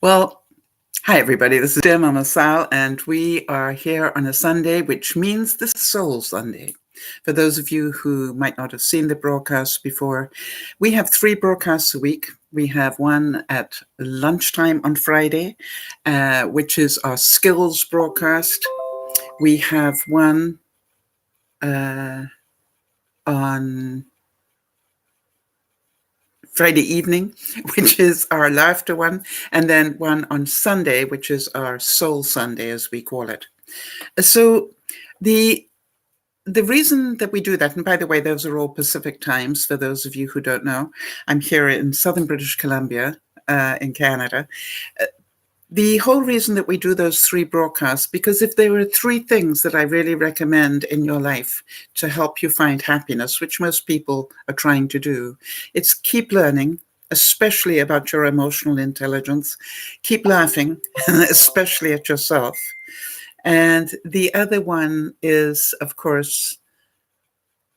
Well, hi everybody. This is DearMamaSal, and we are here on a Sunday, which means the Soul Sunday. For those of you who might not have seen the broadcast before, we have 3 broadcasts a week. We have one at lunchtime on Friday, which is our skills broadcast. We have one on Friday evening, which is our laughter one, and then one on Sunday, which is our Soul Sunday, as we call it. So the reason that we do that, and by the way, those are all Pacific times, for those of you who don't know, I'm here in southern British Columbia, in Canada. The whole reason that we do those 3 broadcasts, because if there are 3 things that I really recommend in your life to help you find happiness, which most people are trying to do, it's keep learning, especially about your emotional intelligence, keep laughing, especially at yourself. And the other one is, of course,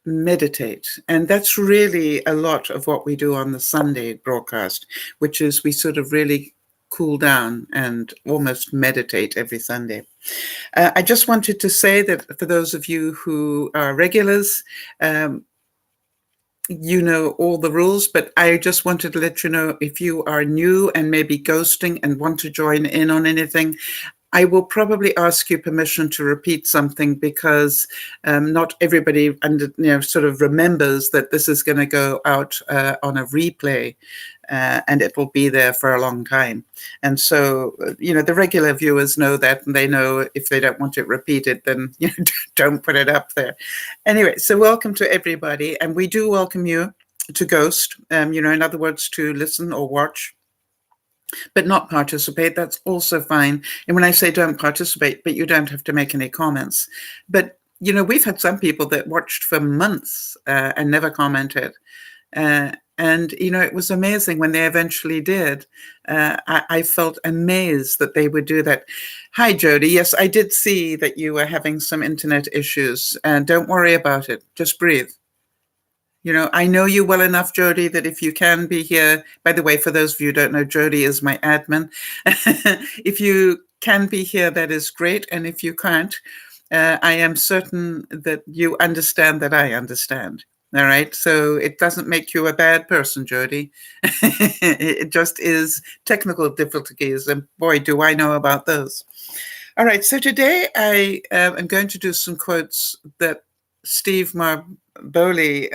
meditate. And that's really a lot of what we do on the Sunday broadcast, which is we sort of really cool down and almost meditate every Sunday. I just wanted to say that for those of you who are regulars, you know all the rules, but I just wanted to let you know if you are new and maybe ghosting and want to join in on anything, I will probably ask you permission to repeat something because not everybody sort of remembers that this is going to go out on a replay. And it will be there for a long time. And so, the regular viewers know that, and they know if they don't want it repeated, then don't put it up there. Anyway, so welcome to everybody. And we do welcome you to ghost, in other words, to listen or watch, but not participate. That's also fine. And when I say don't participate, but you don't have to make any comments. But, we've had some people that watched for months and never commented. And, it was amazing when they eventually did. I felt amazed that they would do that. Hi, Jody. Yes, I did see that you were having some internet issues. And don't worry about it. Just breathe. I know you well enough, Jody, that if you can be here, by the way, for those of you who don't know, Jody is my admin. If you can be here, that is great. And if you can't, I am certain that you understand that I understand. All right. So it doesn't make you a bad person, Jody. It just is technical difficulties. And boy, do I know about those. All right. So today I am going to do some quotes that Steve Marboli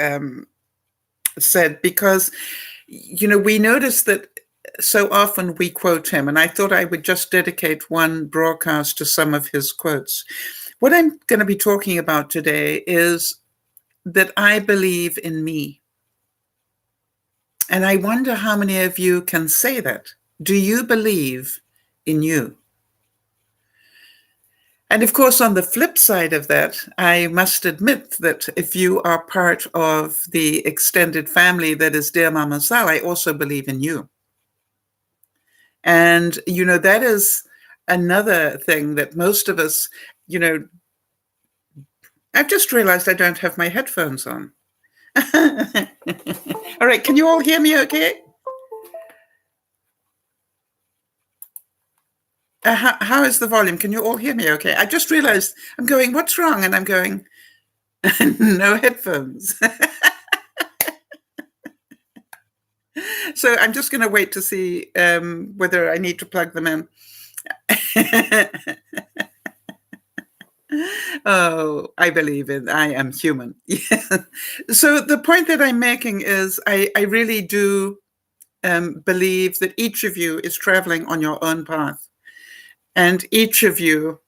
said, because, we notice that so often we quote him. And I thought I would just dedicate one broadcast to some of his quotes. What I'm going to be talking about today is that I believe in me. And I wonder how many of you can say that. Do you believe in you? And of course, on the flip side of that, I must admit that if you are part of the extended family that is DearMamaSal, I also believe in you. And, that is another thing that most of us, I've just realized I don't have my headphones on. All right, can you all hear me okay? How is the volume? Can you all hear me okay? I just realized I'm going, what's wrong? And I'm going, no headphones. So I'm just going to wait to see whether I need to plug them in. Oh, I believe in, I am human. Yeah. So the point that I'm making is I really do believe that each of you is traveling on your own path. And each of you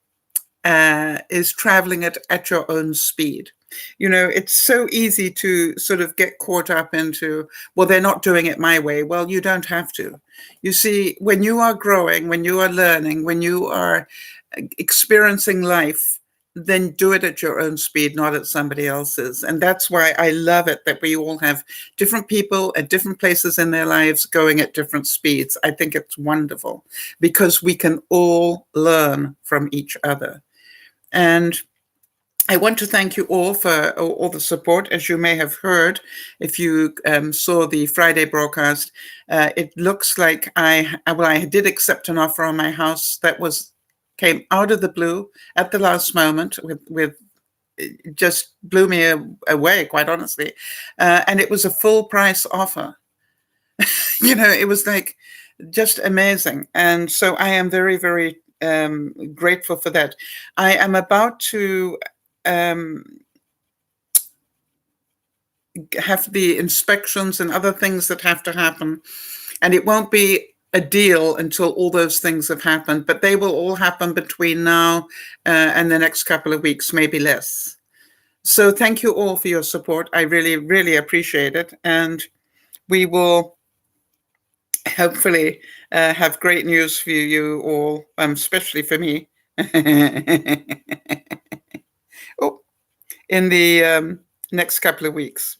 is traveling at your own speed. It's so easy to sort of get caught up into, well, they're not doing it my way. Well, you don't have to. You see, when you are growing, when you are learning, when you are experiencing life, then do it at your own speed, not at somebody else's. And that's why I love it that we all have different people at different places in their lives going at different speeds. I think it's wonderful because we can all learn from each other. And I want to thank you all for all the support. As you may have heard, if you saw the Friday broadcast, it looks like I did accept an offer on my house that came out of the blue at the last moment with it just blew me away, quite honestly. And it was a full price offer. It was like just amazing. And so I am very, very grateful for that. I am about to have the inspections and other things that have to happen. And it won't be a deal until all those things have happened, but they will all happen between now and the next couple of weeks, maybe less. So thank you all for your support. I really, really appreciate it. And we will hopefully have great news for you all, especially for me. Oh, in the next couple of weeks.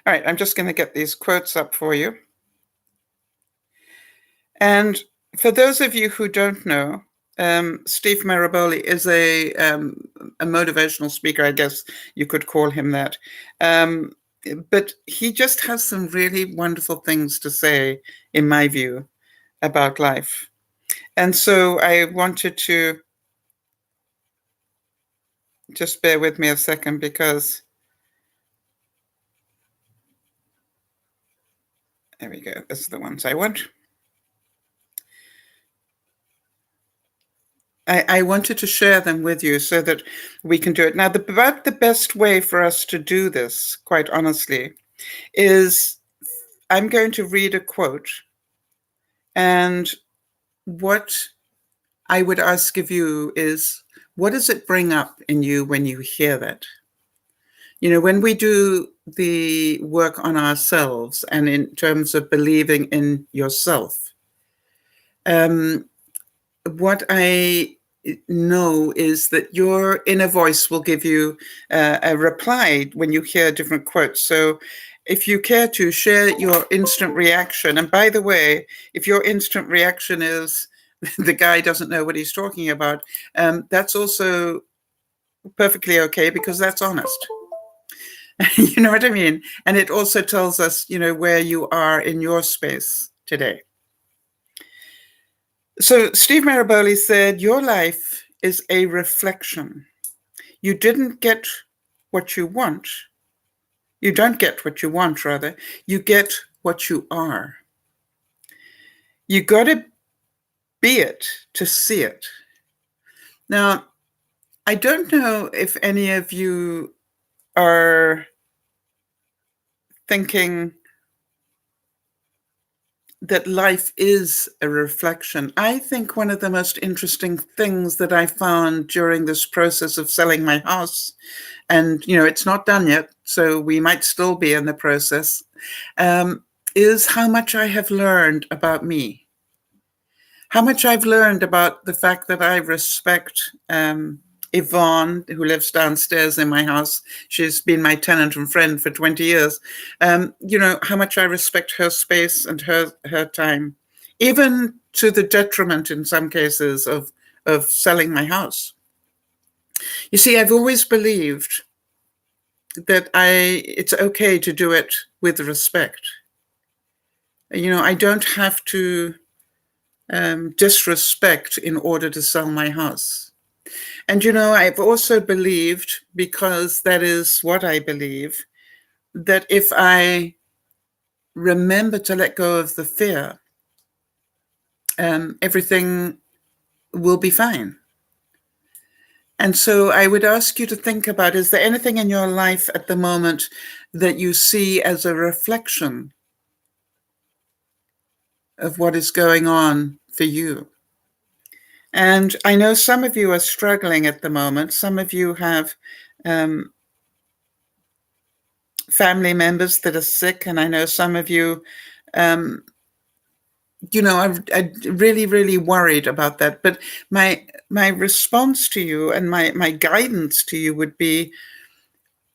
All right, I'm just going to get these quotes up for you. And for those of you who don't know, Steve Maraboli is a motivational speaker, I guess you could call him that. But he just has some really wonderful things to say, in my view, about life. And so I wanted to just bear with me a second, because there we go. These are the ones I want. I wanted to share them with you so that we can do it. Now, about the best way for us to do this, quite honestly, is I'm going to read a quote, and what I would ask of you is, what does it bring up in you when you hear that? When we do the work on ourselves and in terms of believing in yourself, what I know is that your inner voice will give you a reply when you hear different quotes. So if you care to share your instant reaction, and by the way, if your instant reaction is the guy doesn't know what he's talking about, that's also perfectly okay, because that's honest. You know what I mean? And it also tells us, where you are in your space today. So Steve Maraboli said, your life is a reflection. You didn't get what you want. You don't get what you want, rather. You get what you are. You got to be it to see it. Now, I don't know if any of you are thinking that life is a reflection. I think one of the most interesting things that I found during this process of selling my house, and it's not done yet, so we might still be in the process, is how much I have learned about me. How much I've learned about the fact that I respect Yvonne, who lives downstairs in my house. She's been my tenant and friend for 20 years. How much I respect her space and her time, even to the detriment in some cases of selling my house. You see, I've always believed that it's okay to do it with respect. I don't have to disrespect in order to sell my house. And, I've also believed, because that is what I believe, that if I remember to let go of the fear, everything will be fine. And so I would ask you to think about, is there anything in your life at the moment that you see as a reflection of what is going on for you? And I know some of you are struggling at the moment. Some of you have family members that are sick, and I know some of you, I'm really, really worried about that. But my response to you and my guidance to you would be,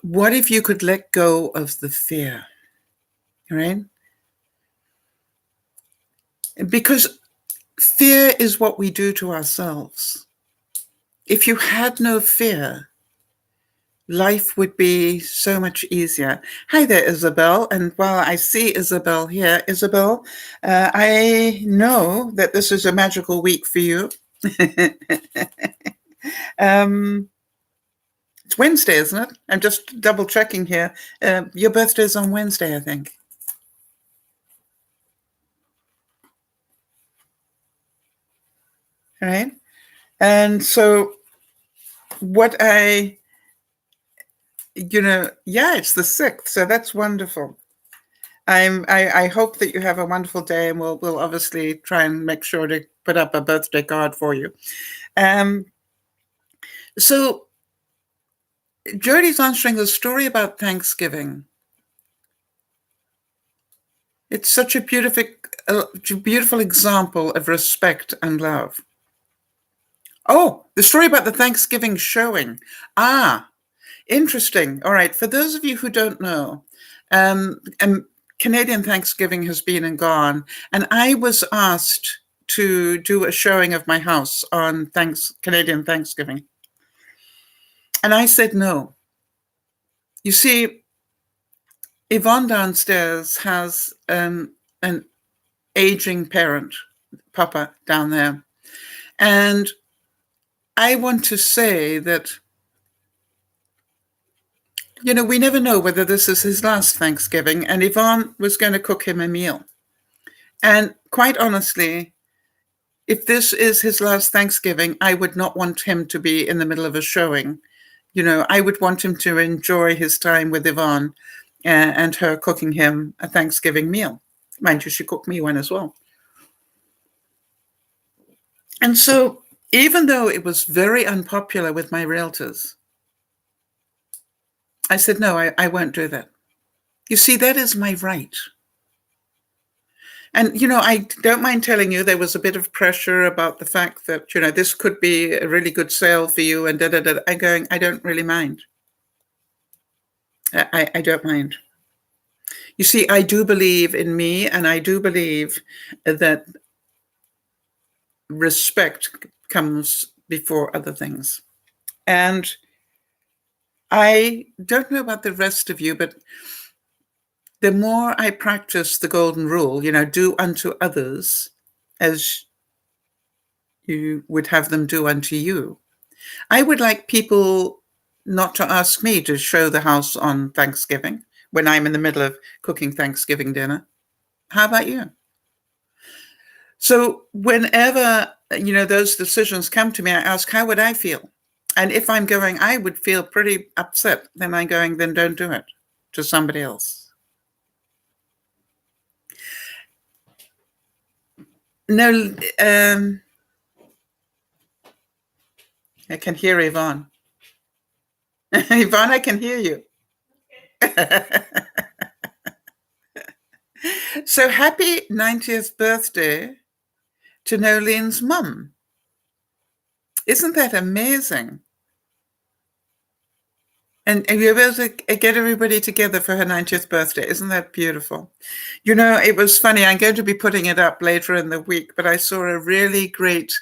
what if you could let go of the fear, right? Because fear is what we do to ourselves. if you had no fear, life would be so much easier. Hi there, Isabel. And while I see Isabel here, Isabel, I know that this is a magical week for you. It's Wednesday, isn't it? I'm just double checking here. Your birthday is on Wednesday, I think. All right. And so what yeah, it's the 6th. So that's wonderful. I hope that you have a wonderful day, and we'll obviously try and make sure to put up a birthday card for you. So Jody's answering the story about Thanksgiving. It's such a beautiful example of respect and love. Oh, the story about the Thanksgiving showing. Interesting. All right. For those of you who don't know, Canadian Thanksgiving has been and gone, and I was asked to do a showing of my house on Canadian Thanksgiving. And I said no. You see, Yvonne downstairs has an aging parent, Papa, down there. And I want to say that, we never know whether this is his last Thanksgiving, and Yvonne was going to cook him a meal. And quite honestly, if this is his last Thanksgiving, I would not want him to be in the middle of a showing. I would want him to enjoy his time with Yvonne and her cooking him a Thanksgiving meal. Mind you, she cooked me one as well. And so, even though it was very unpopular with my realtors, I said, no, I won't do that. You see, that is my right. And, I don't mind telling you there was a bit of pressure about the fact that, this could be a really good sale for you and da-da-da. I'm going, I don't really mind. I don't mind. You see, I do believe in me, and I do believe that respect comes before other things. And I don't know about the rest of you, but the more I practice the golden rule, do unto others as you would have them do unto you. I would like people not to ask me to show the house on Thanksgiving when I'm in the middle of cooking Thanksgiving dinner. How about you? So whenever, those decisions come to me, I ask, how would I feel? And if I'm going, I would feel pretty upset, then I'm going, then don't do it to somebody else. No, I can hear Yvonne. Yvonne, I can hear you. So happy 90th birthday to Nolene's mum. Isn't that amazing? And you were able to get everybody together for her 90th birthday. Isn't that beautiful? It was funny. I'm going to be putting it up later in the week, but I saw a really great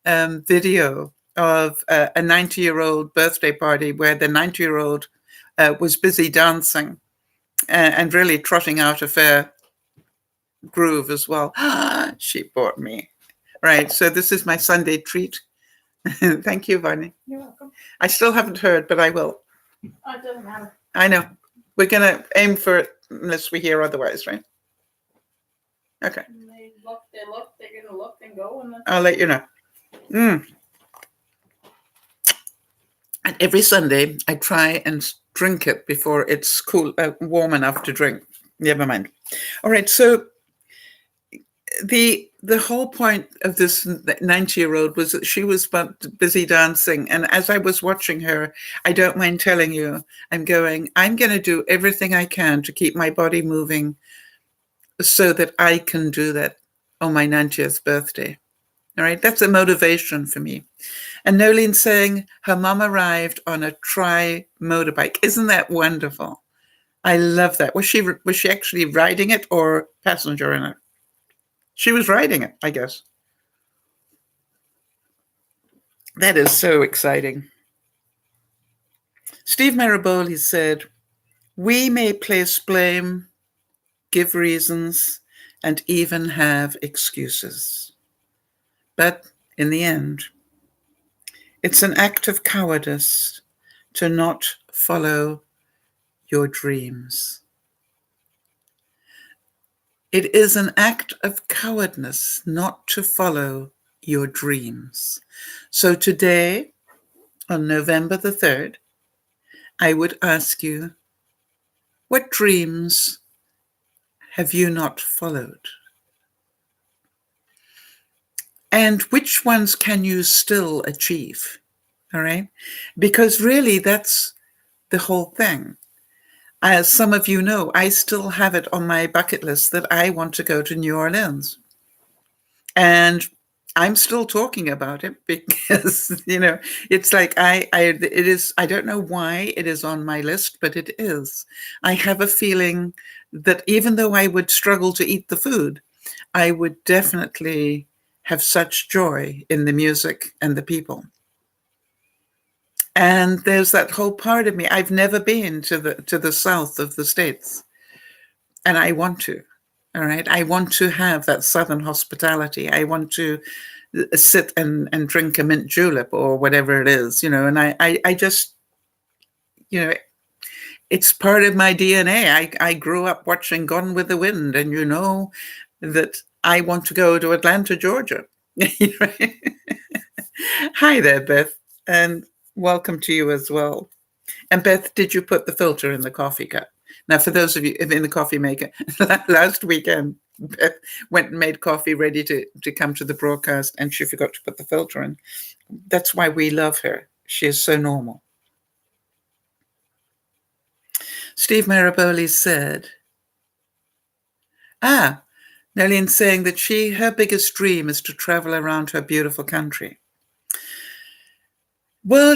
video of a 90-year-old birthday party where the 90-year-old was busy dancing and really trotting out a fair groove as well. She bought me. Right. So this is my Sunday treat. Thank you, Varney. You're welcome. I still haven't heard, but I will. Oh, it doesn't matter. I know. We're going to aim for it unless we hear otherwise, right? Okay. They look, they're going to look and go. And I'll let you know. And every Sunday, I try and drink it before it's cool, warm enough to drink. Never mind. All right. So the whole point of this 90-year-old was that she was busy dancing. And as I was watching her, I don't mind telling you, I'm going to do everything I can to keep my body moving so that I can do that on my 90th birthday. All right. That's a motivation for me. And Nolene saying her mom arrived on a tri-motorbike. Isn't that wonderful? I love that. Was she actually riding it or passenger in it? She was riding it, I guess. That is so exciting. Steve Maraboli said, "We may place blame, give reasons, and even have excuses. But in the end, it's an act of cowardice to not follow your dreams. It is an act of cowardness not to follow your dreams." So today, on November the 3rd, I would ask you, what dreams have you not followed? And which ones can you still achieve? All right? Because really, that's the whole thing. As some of you know, I still have it on my bucket list that I want to go to New Orleans. And I'm still talking about it because, it's like it is, I don't know why it is on my list, but it is. I have a feeling that even though I would struggle to eat the food, I would definitely have such joy in the music and the people. And there's that whole part of me. I've never been to the south of the States, and I want to. All right. I want to have that Southern hospitality. I want to sit and drink a mint julep or whatever it is, and I just, it's part of my DNA. I grew up watching Gone with the Wind, and that I want to go to Atlanta, Georgia. Hi there, Beth, and welcome to you as well. And Beth, did you put the filter in the coffee cup? Now, for those of you in the coffee maker, last weekend, Beth went and made coffee ready to come to the broadcast, and she forgot to put the filter in. That's why we love her. She is so normal. Steve Maraboli said, Nellie's saying that her biggest dream is to travel around her beautiful country. Well,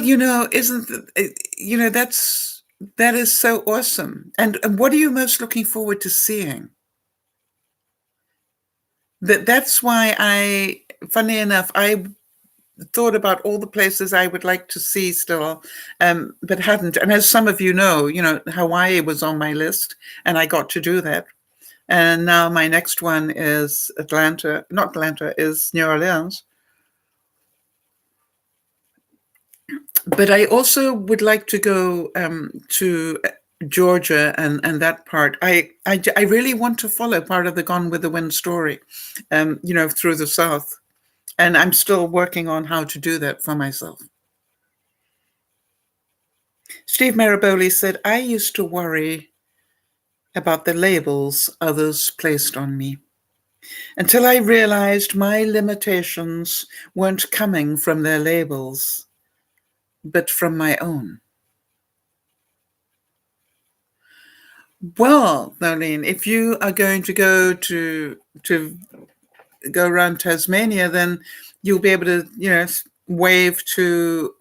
that is so awesome. And what are you most looking forward to seeing? That's why funny enough, I thought about all the places I would like to see still, but hadn't. And as some of you know, Hawaii was on my list, and I got to do that. And now my next one is is New Orleans. But I also would like to go to Georgia and that part. I really want to follow part of the Gone with the Wind story, through the South. And I'm still working on how to do that for myself. Steve Maraboli said, "I used to worry about the labels others placed on me until I realized my limitations weren't coming from their labels, but from my own." Well, Nolene, if you are going to go to go around Tasmania, then you'll be able to, wave to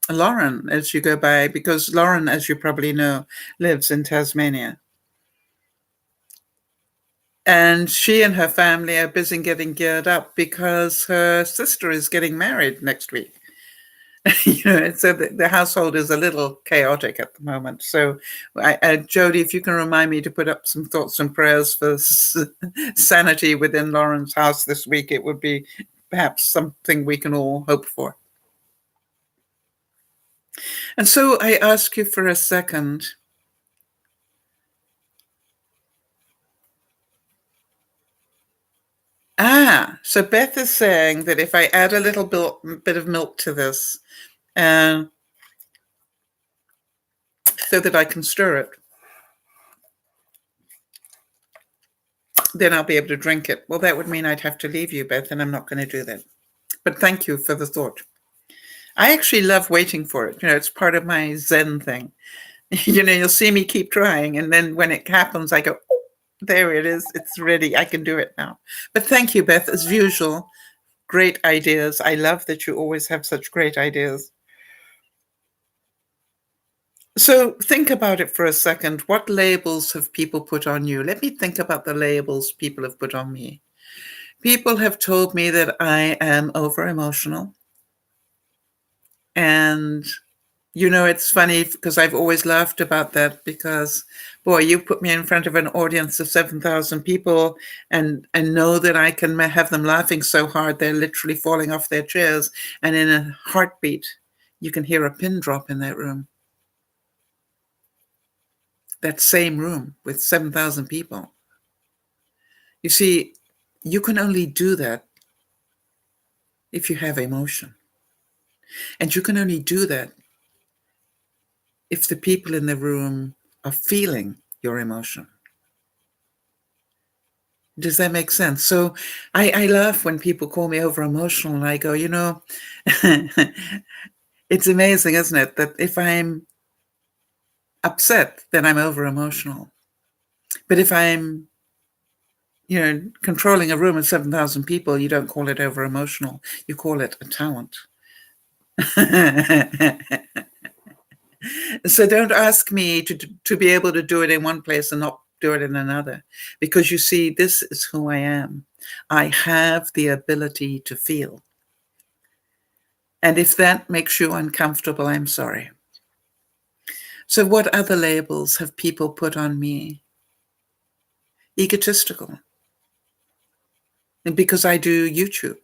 Lauren as you go by, because Lauren, as you probably know, lives in Tasmania. And she and her family are busy getting geared up because her sister is getting married next week. So the household is a little chaotic at the moment. So, Jody, if you can remind me to put up some thoughts and prayers for sanity within Lauren's house this week, it would be perhaps something we can all hope for. And so I ask you for a second. So Beth is saying that if I add a little bit of milk to this, so that I can stir it, then I'll be able to drink it. Well, that would mean I'd have to leave you, Beth, and I'm not going to do that. But thank you for the thought. I actually love waiting for it. It's part of my Zen thing. You'll see me keep trying, and then when it happens, I go, oh, there it is. It's ready. I can do it now. But thank you, Beth, as usual. Great ideas. I love that you always have such great ideas. So think about it for a second. What labels have people put on you? Let me think about the labels people have put on me. People have told me that I am over emotional. And, it's funny because I've always laughed about that because, boy, you put me in front of an audience of 7,000 people and know that I can have them laughing so hard they're literally falling off their chairs. And in a heartbeat, you can hear a pin drop in that room. That same room with 7,000 people. You see, you can only do that if you have emotion. And you can only do that if the people in the room are feeling your emotion. Does that make sense? So I laugh when people call me over emotional and I go, it's amazing, isn't it? That if I'm upset, then I'm over emotional. But if I'm, controlling a room of 7,000 people, you don't call it over emotional. You call it a talent. So don't ask me to be able to do it in one place and not do it in another, because you see, this is who I am. I have the ability to feel. And if that makes you uncomfortable, I'm sorry. So what other labels have people put on me? Egotistical. And because I do YouTube.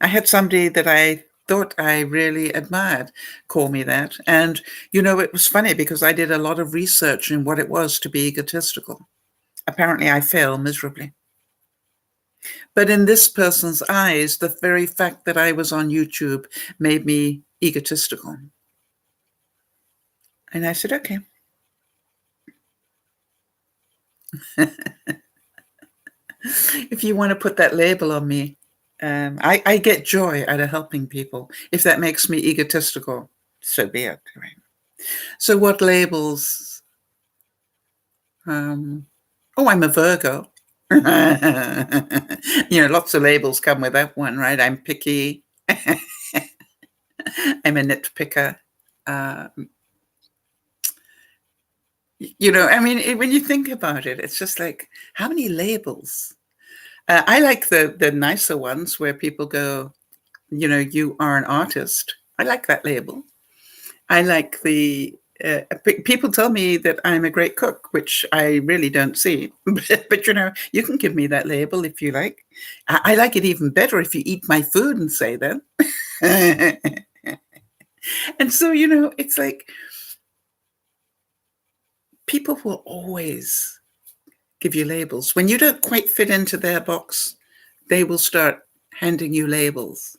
I had somebody that I thought I really admired call me that. And, it was funny because I did a lot of research in what it was to be egotistical. Apparently, I fail miserably. But in this person's eyes, the very fact that I was on YouTube made me egotistical. And I said, okay. If you want to put that label on me, I get joy out of helping people. If that makes me egotistical, so be it. Right? So what labels? I'm a Virgo. Lots of labels come with that one, right? I'm picky. I'm a nitpicker. When you think about it, it's just like, how many labels? I like the nicer ones where people go, you are an artist. I like that label. I like the people tell me that I'm a great cook, which I really don't see. But you can give me that label if you like. I like it even better if you eat my food and say that. And so, it's like people will always give you labels. When you don't quite fit into their box, they will start handing you labels.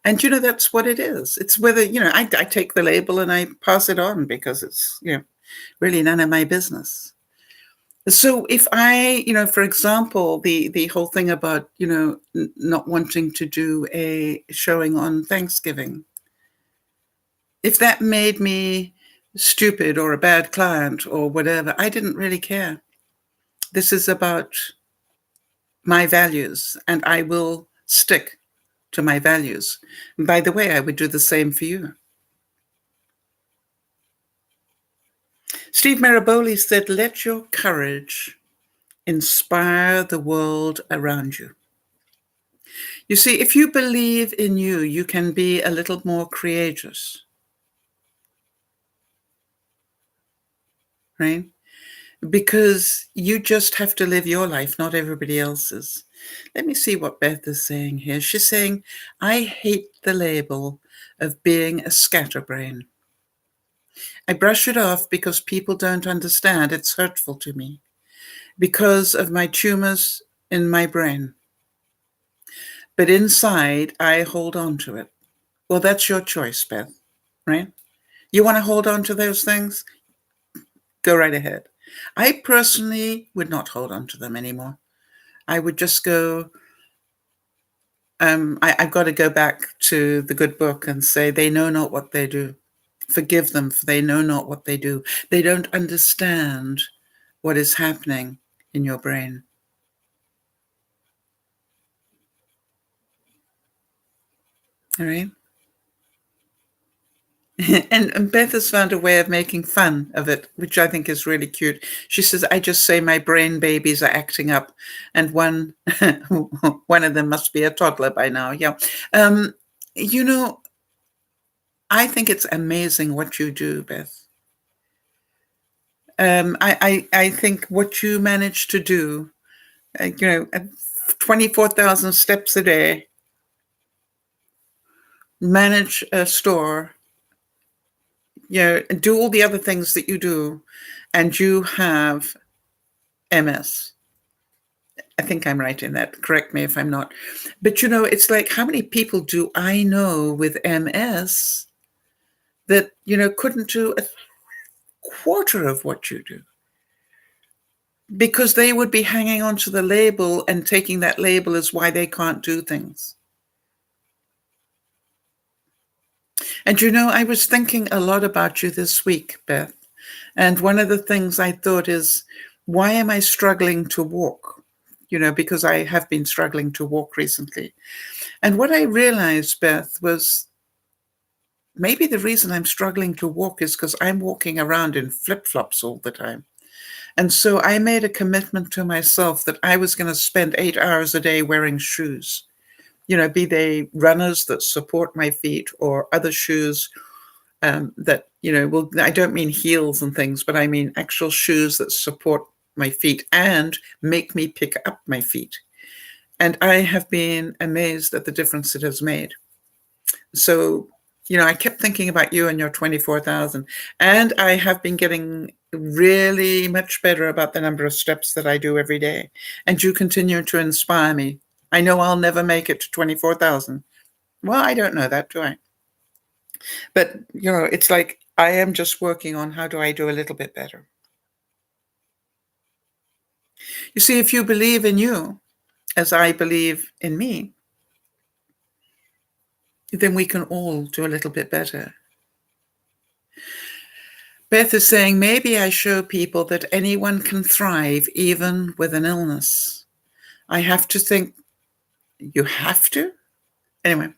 And, that's what it is. It's whether, I take the label and I pass it on because it's, really none of my business. So if I, for example, the whole thing about, not wanting to do a showing on Thanksgiving, if that made me stupid or a bad client or whatever, I didn't really care. This is about my values, and I will stick to my values. And by the way, I would do the same for you. Steve Maraboli said, let your courage inspire the world around you. You see, if you believe in you, you can be a little more courageous. Right? Because you just have to live your life, not everybody else's. Let me see what Beth is saying here. She's saying, I hate the label of being a scatterbrain. I brush it off because people don't understand. It's hurtful to me because of my tumors in my brain. But inside, I hold on to it. Well, that's your choice, Beth, right? You want to hold on to those things? Go right ahead. I personally would not hold on to them anymore. I would just go, I've got to go back to the good book and say, they know not what they do. Forgive them, for they know not what they do. They don't understand what is happening in your brain. All right? And Beth has found a way of making fun of it, which I think is really cute. She says, I just say my brain babies are acting up, and one of them must be a toddler by now. Yeah. I think it's amazing what you do, Beth. I think what you manage to do, 24,000 steps a day, manage a store, and do all the other things that you do, and you have MS. I think I'm right in that. Correct me if I'm not. But it's like, how many people do I know with MS that, couldn't do a quarter of what you do? Because they would be hanging on to the label and taking that label as why they can't do things. And I was thinking a lot about you this week, Beth. And one of the things I thought is, why am I struggling to walk? Because I have been struggling to walk recently. And what I realized, Beth, was maybe the reason I'm struggling to walk is because I'm walking around in flip-flops all the time. And so I made a commitment to myself that I was going to spend 8 hours a day wearing shoes, be they runners that support my feet or other shoes that, well, I don't mean heels and things, but I mean actual shoes that support my feet and make me pick up my feet. And I have been amazed at the difference it has made. So, I kept thinking about you and your 24,000, and I have been getting really much better about the number of steps that I do every day. And you continue to inspire me. I know I'll never make it to 24,000. Well, I don't know that, do I? But, it's like I am just working on how do I do a little bit better. You see, if you believe in you, as I believe in me, then we can all do a little bit better. Beth is saying, maybe I show people that anyone can thrive even with an illness. I have to think, you have to? Anyway,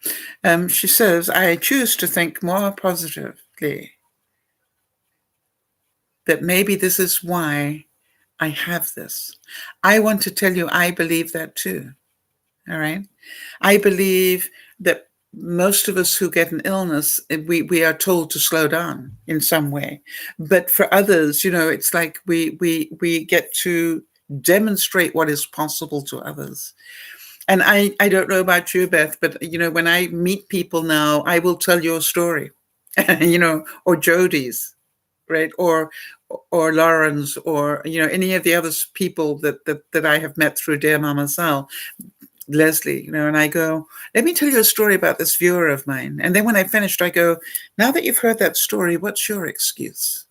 she says, I choose to think more positively. That maybe this is why I have this. I want to tell you, I believe that too. All right. I believe that most of us who get an illness, we are told to slow down in some way. But for others, it's like we get to demonstrate what is possible to others. And I don't know about you, Beth, but, when I meet people now, I will tell your story, or Jodie's, right? Or Lauren's, or, any of the other people that I have met through DearMamaSal. Leslie, and I go, let me tell you a story about this viewer of mine. And then when I finished, I go, now that you've heard that story, what's your excuse?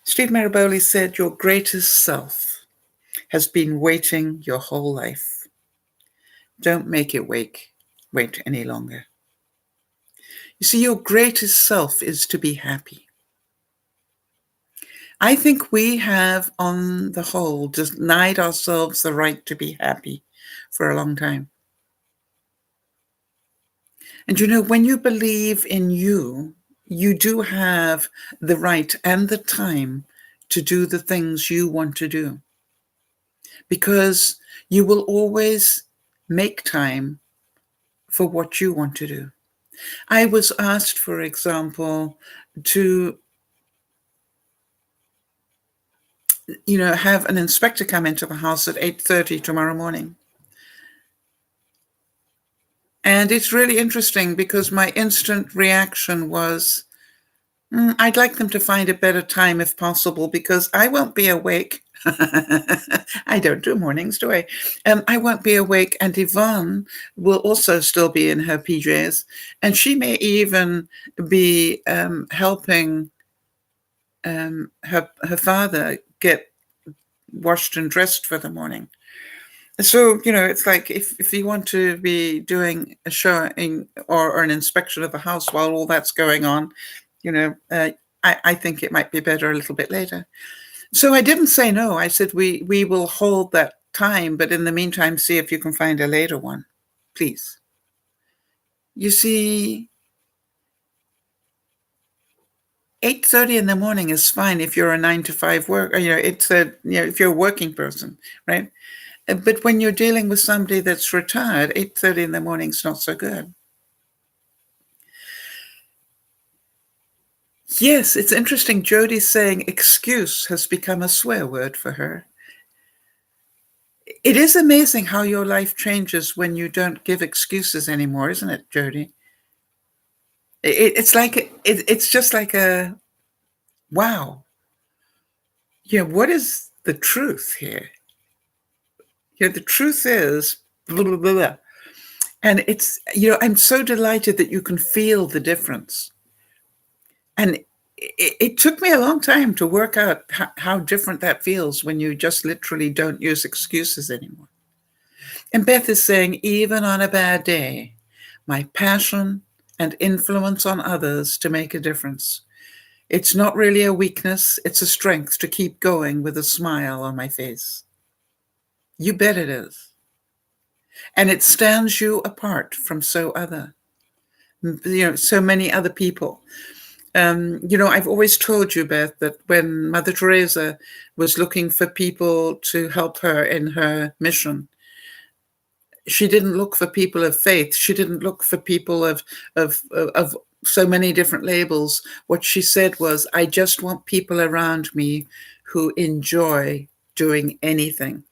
Steve Maraboli said, your greatest self has been waiting your whole life. Don't make it wait any longer. You see, your greatest self is to be happy. I think we have, on the whole, denied ourselves the right to be happy for a long time. And when you believe in you, you do have the right and the time to do the things you want to do. Because you will always make time for what you want to do. I was asked, for example, to have an inspector come into the house at 8:30 tomorrow morning. And it's really interesting because my instant reaction was, I'd like them to find a better time if possible, because I won't be awake. I don't do mornings, do I? I won't be awake, and Yvonne will also still be in her PJs, and she may even be helping her father get washed and dressed for the morning. So, it's like if you want to be doing a showing or an inspection of the house while all that's going on, I think it might be better a little bit later. So I didn't say no. I said, we will hold that time, but in the meantime, see if you can find a later one, please. You see, 8:30 in the morning is fine if you're a 9 to 5 work, or, if you're a working person, right? But when you're dealing with somebody that's retired, 8:30 in the morning is not so good. Yes, it's interesting. Jody's saying excuse has become a swear word for her. It is amazing how your life changes when you don't give excuses anymore, isn't it, Jody? It's like it's just like a wow. Yeah, what is the truth here? Yeah, the truth is blah, blah, blah, blah. And it's, I'm so delighted that you can feel the difference. And it took me a long time to work out how different that feels when you just literally don't use excuses anymore. And Beth is saying, even on a bad day, my passion and influence on others to make a difference. It's not really a weakness, it's a strength to keep going with a smile on my face. You bet it is. And it stands you apart from so many other people. I've always told you, Beth, that when Mother Teresa was looking for people to help her in her mission, she didn't look for people of faith. She didn't look for people of so many different labels. What she said was, I just want people around me who enjoy doing anything.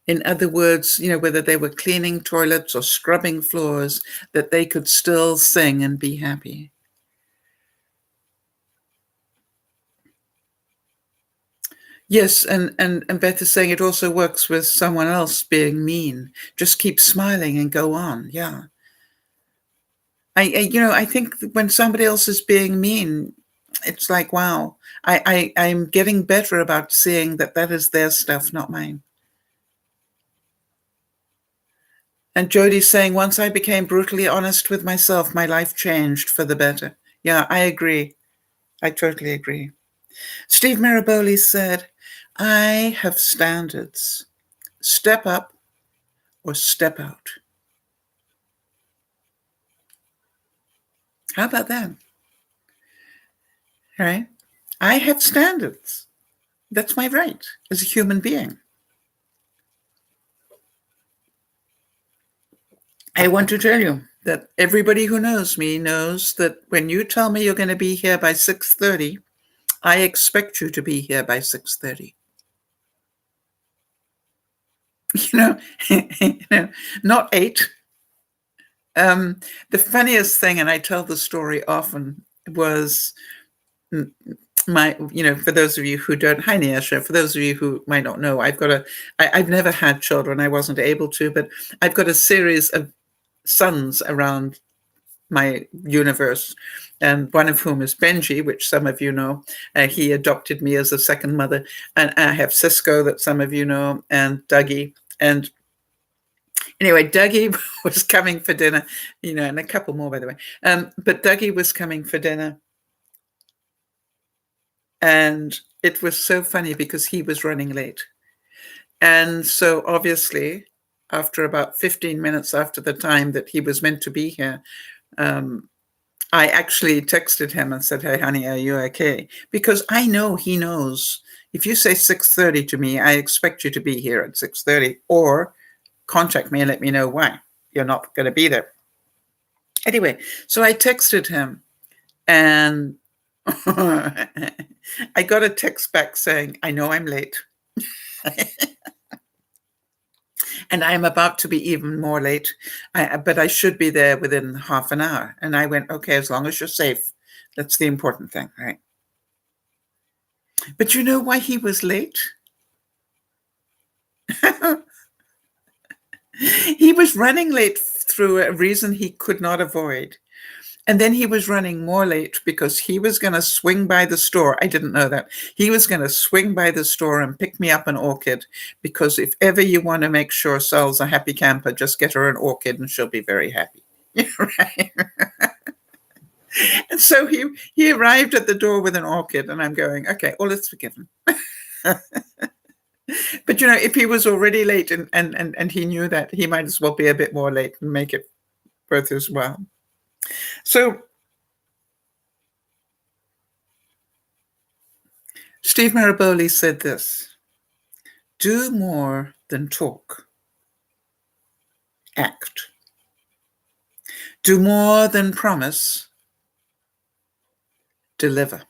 In other words, whether they were cleaning toilets or scrubbing floors, that they could still sing and be happy. Yes, and Beth is saying it also works with someone else being mean. Just keep smiling and go on. Yeah. I think when somebody else is being mean, it's like, wow, I'm getting better about seeing that is their stuff, not mine. And Jody's saying, once I became brutally honest with myself, my life changed for the better. Yeah, I agree. I totally agree. Steve Maraboli said, I have standards. Step up or step out. How about that? All right. I have standards. That's my right as a human being. I want to tell you that everybody who knows me knows that when you tell me you're going to be here by 6:30, I expect you to be here by 6:30. Not 8. The funniest thing, and I tell the story often, was for those of you who don't, hi Niasha, for those of you who might not know, I've never had children. I wasn't able to, but I've got a series of sons around my universe, and one of whom is Benji, which some of you know. He adopted me as a second mother. And I have Cisco, that some of you know, and Dougie. And anyway, Dougie was coming for dinner, and a couple more, by the way. But Dougie was coming for dinner. And it was so funny because he was running late. And so obviously, after about 15 minutes after the time that he was meant to be here, I actually texted him and said, hey, honey, are you okay? Because I know he knows. If you say 6:30 to me, I expect you to be here at 6:30, or contact me and let me know why you're not going to be there. Anyway, so I texted him, and I got a text back saying, I know I'm late. And I'm about to be even more late, but I should be there within half an hour. And I went, okay, as long as you're safe, that's the important thing, right? But you know why he was late? He was running late through a reason he could not avoid. And then he was running more late because he was going to swing by the store. I didn't know that. He was going to swing by the store and pick me up an orchid, because if ever you want to make sure Sal's a happy camper, just get her an orchid and she'll be very happy. Right? And so he arrived at the door with an orchid, and I'm going, okay, all is forgiven. But if he was already late and he knew that, he might as well be a bit more late and make it worth his while. So Steve Maraboli said this: Do more than talk. Act. Do more than promise. Deliver.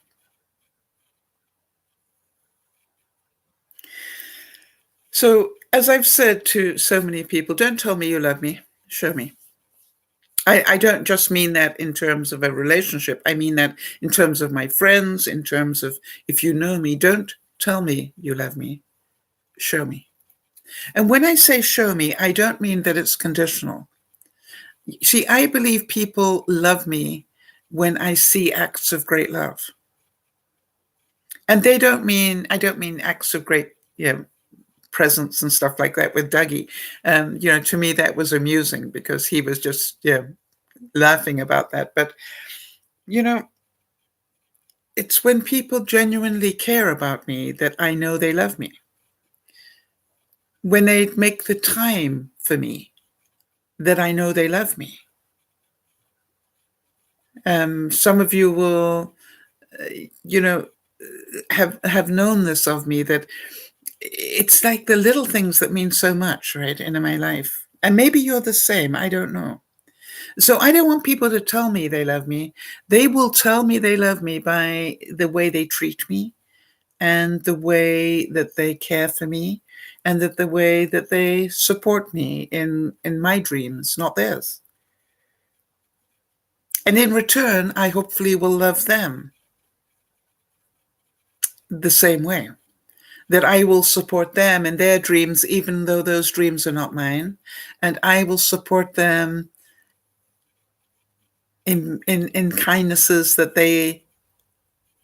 So, as I've said to so many people, don't tell me you love me, show me. I don't just mean that in terms of a relationship. I mean that in terms of my friends, in terms of if you know me, don't tell me you love me, show me. And when I say show me, I don't mean that it's conditional. See, I believe people love me when I see acts of great love. And I don't mean acts of great, presence and stuff like that with Dougie. To me, that was amusing because he was just, laughing about that. But, it's when people genuinely care about me that I know they love me. When they make the time for me, that I know they love me. Some of you will, have known this of me, that it's like the little things that mean so much, right, in my life. And maybe you're the same. I don't know. So I don't want people to tell me they love me. They will tell me they love me by the way they treat me and the way that they care for me and that the way that they support me in my dreams, not theirs. And in return, I hopefully will love them the same way. That I will support them in their dreams, even though those dreams are not mine. And I will support them in kindnesses that they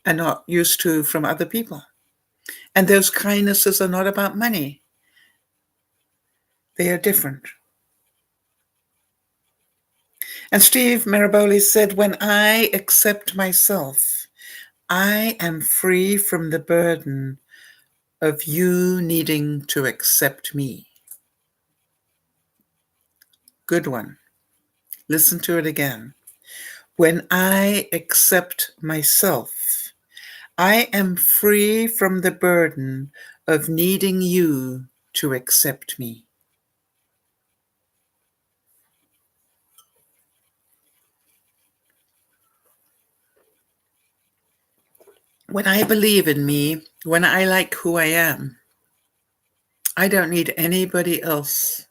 are not used to from other people. And those kindnesses are not about money. They are different. And Steve Maraboli said, when I accept myself, I am free from the burden of you needing to accept me. Good one. Listen to it again. When I accept myself, I am free from the burden of needing you to accept me. When I believe in me, when I like who I am, I don't need anybody else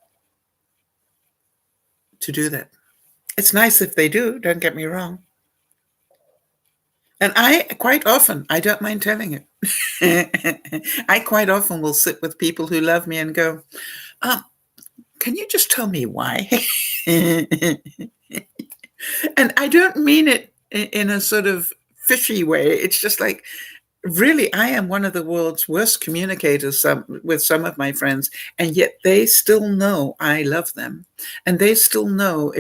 to do that. It's nice if they do, don't get me wrong. And I don't mind telling you, I quite often will sit with people who love me and go, can you just tell me why? And I don't mean it in a sort of fishy way. It's just like, really, I am one of the world's worst communicators with some of my friends, and yet they still know I love them. And they still know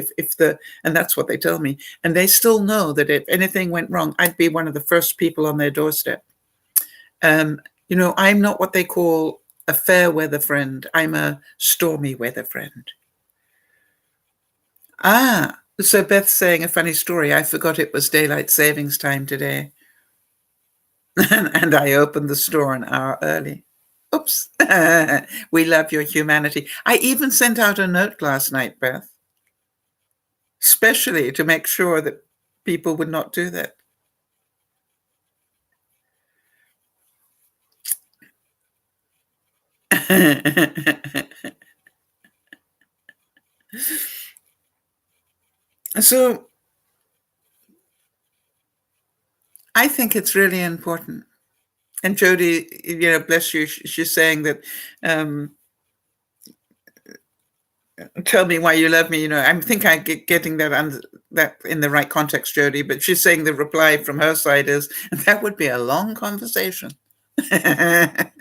and that's what they tell me, and they still know that if anything went wrong, I'd be one of the first people on their doorstep. I'm not what they call a fair weather friend. I'm a stormy weather friend. So Beth's saying a funny story. I forgot it was daylight savings time today. And I opened the store an hour early. Oops. We love your humanity. I even sent out a note last night, Beth, especially to make sure that people would not do that. So I think it's really important. And Jody, bless you, she's saying that, tell me why you love me. I think I'm getting that in the right context, Jody, but she's saying the reply from her side is, that would be a long conversation. But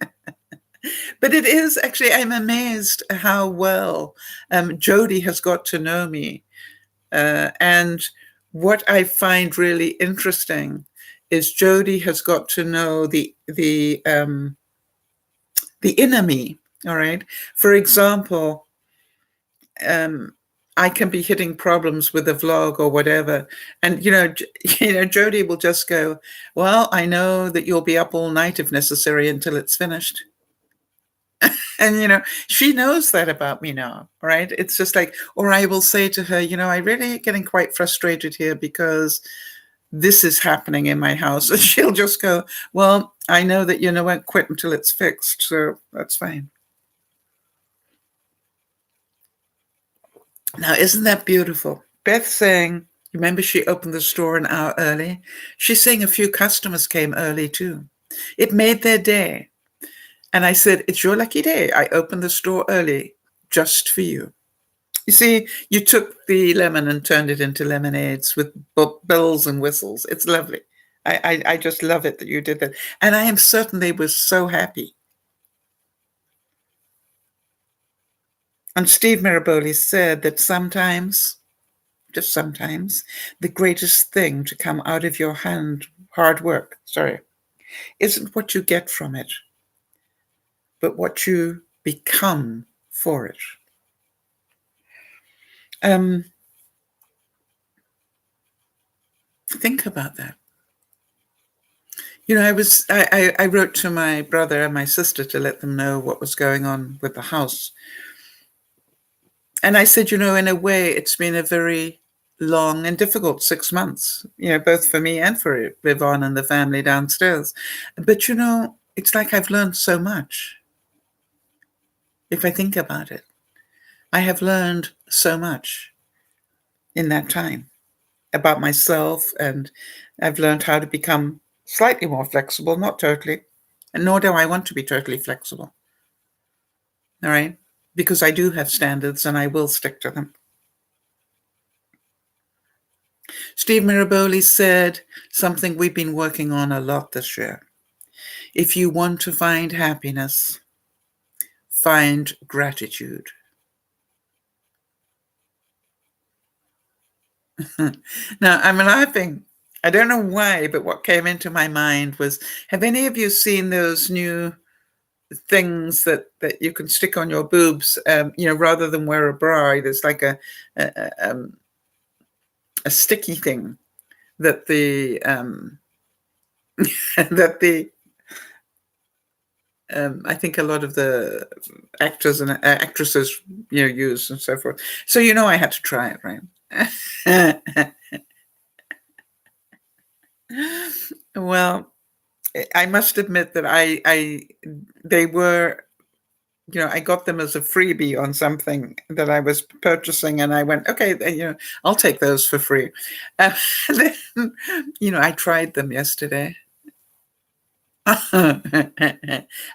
it is actually, I'm amazed how well Jody has got to know me. And what I find really interesting is Jody has got to know the inner me. All right. For example, I can be hitting problems with a vlog or whatever, and Jody will just go, "Well, I know that you'll be up all night if necessary until it's finished." And she knows that about me now, right? It's just like, or I will say to her, I really getting quite frustrated here because this is happening in my house. And she'll just go, well, I know that won't quit until it's fixed, so that's fine. Now, isn't that beautiful? Beth saying, remember she opened the store an hour early? She's saying a few customers came early too. It made their day. And I said, it's your lucky day. I opened the store early just for you. You see, you took the lemon and turned it into lemonades with bells and whistles. It's lovely. I just love it that you did that. And I am certain they were so happy. And Steve Miraboli said that sometimes, just sometimes, the greatest thing to come out of your hard work, isn't what you get from it, but what you become for it. Think about that. I wrote to my brother and my sister to let them know what was going on with the house. And I said, in a way, it's been a very long and difficult 6 months, both for me and for Yvonne and the family downstairs. But, it's like I've learned so much. If I think about it, I have learned so much in that time about myself, and I've learned how to become slightly more flexible, not totally, and nor do I want to be totally flexible. All right? Because I do have standards and I will stick to them. Steve Miraboli said something we've been working on a lot this year. If you want to find happiness, find gratitude. Now, I'm laughing. I don't know why, but what came into my mind was, have any of you seen those new things that you can stick on your boobs, rather than wear a bra? There's like a sticky thing that the I think a lot of the actors and actresses use and so forth. So I had to try it, right? Well, I must admit that they were, I got them as a freebie on something that I was purchasing, and I went, okay, I'll take those for free. And then, I tried them yesterday.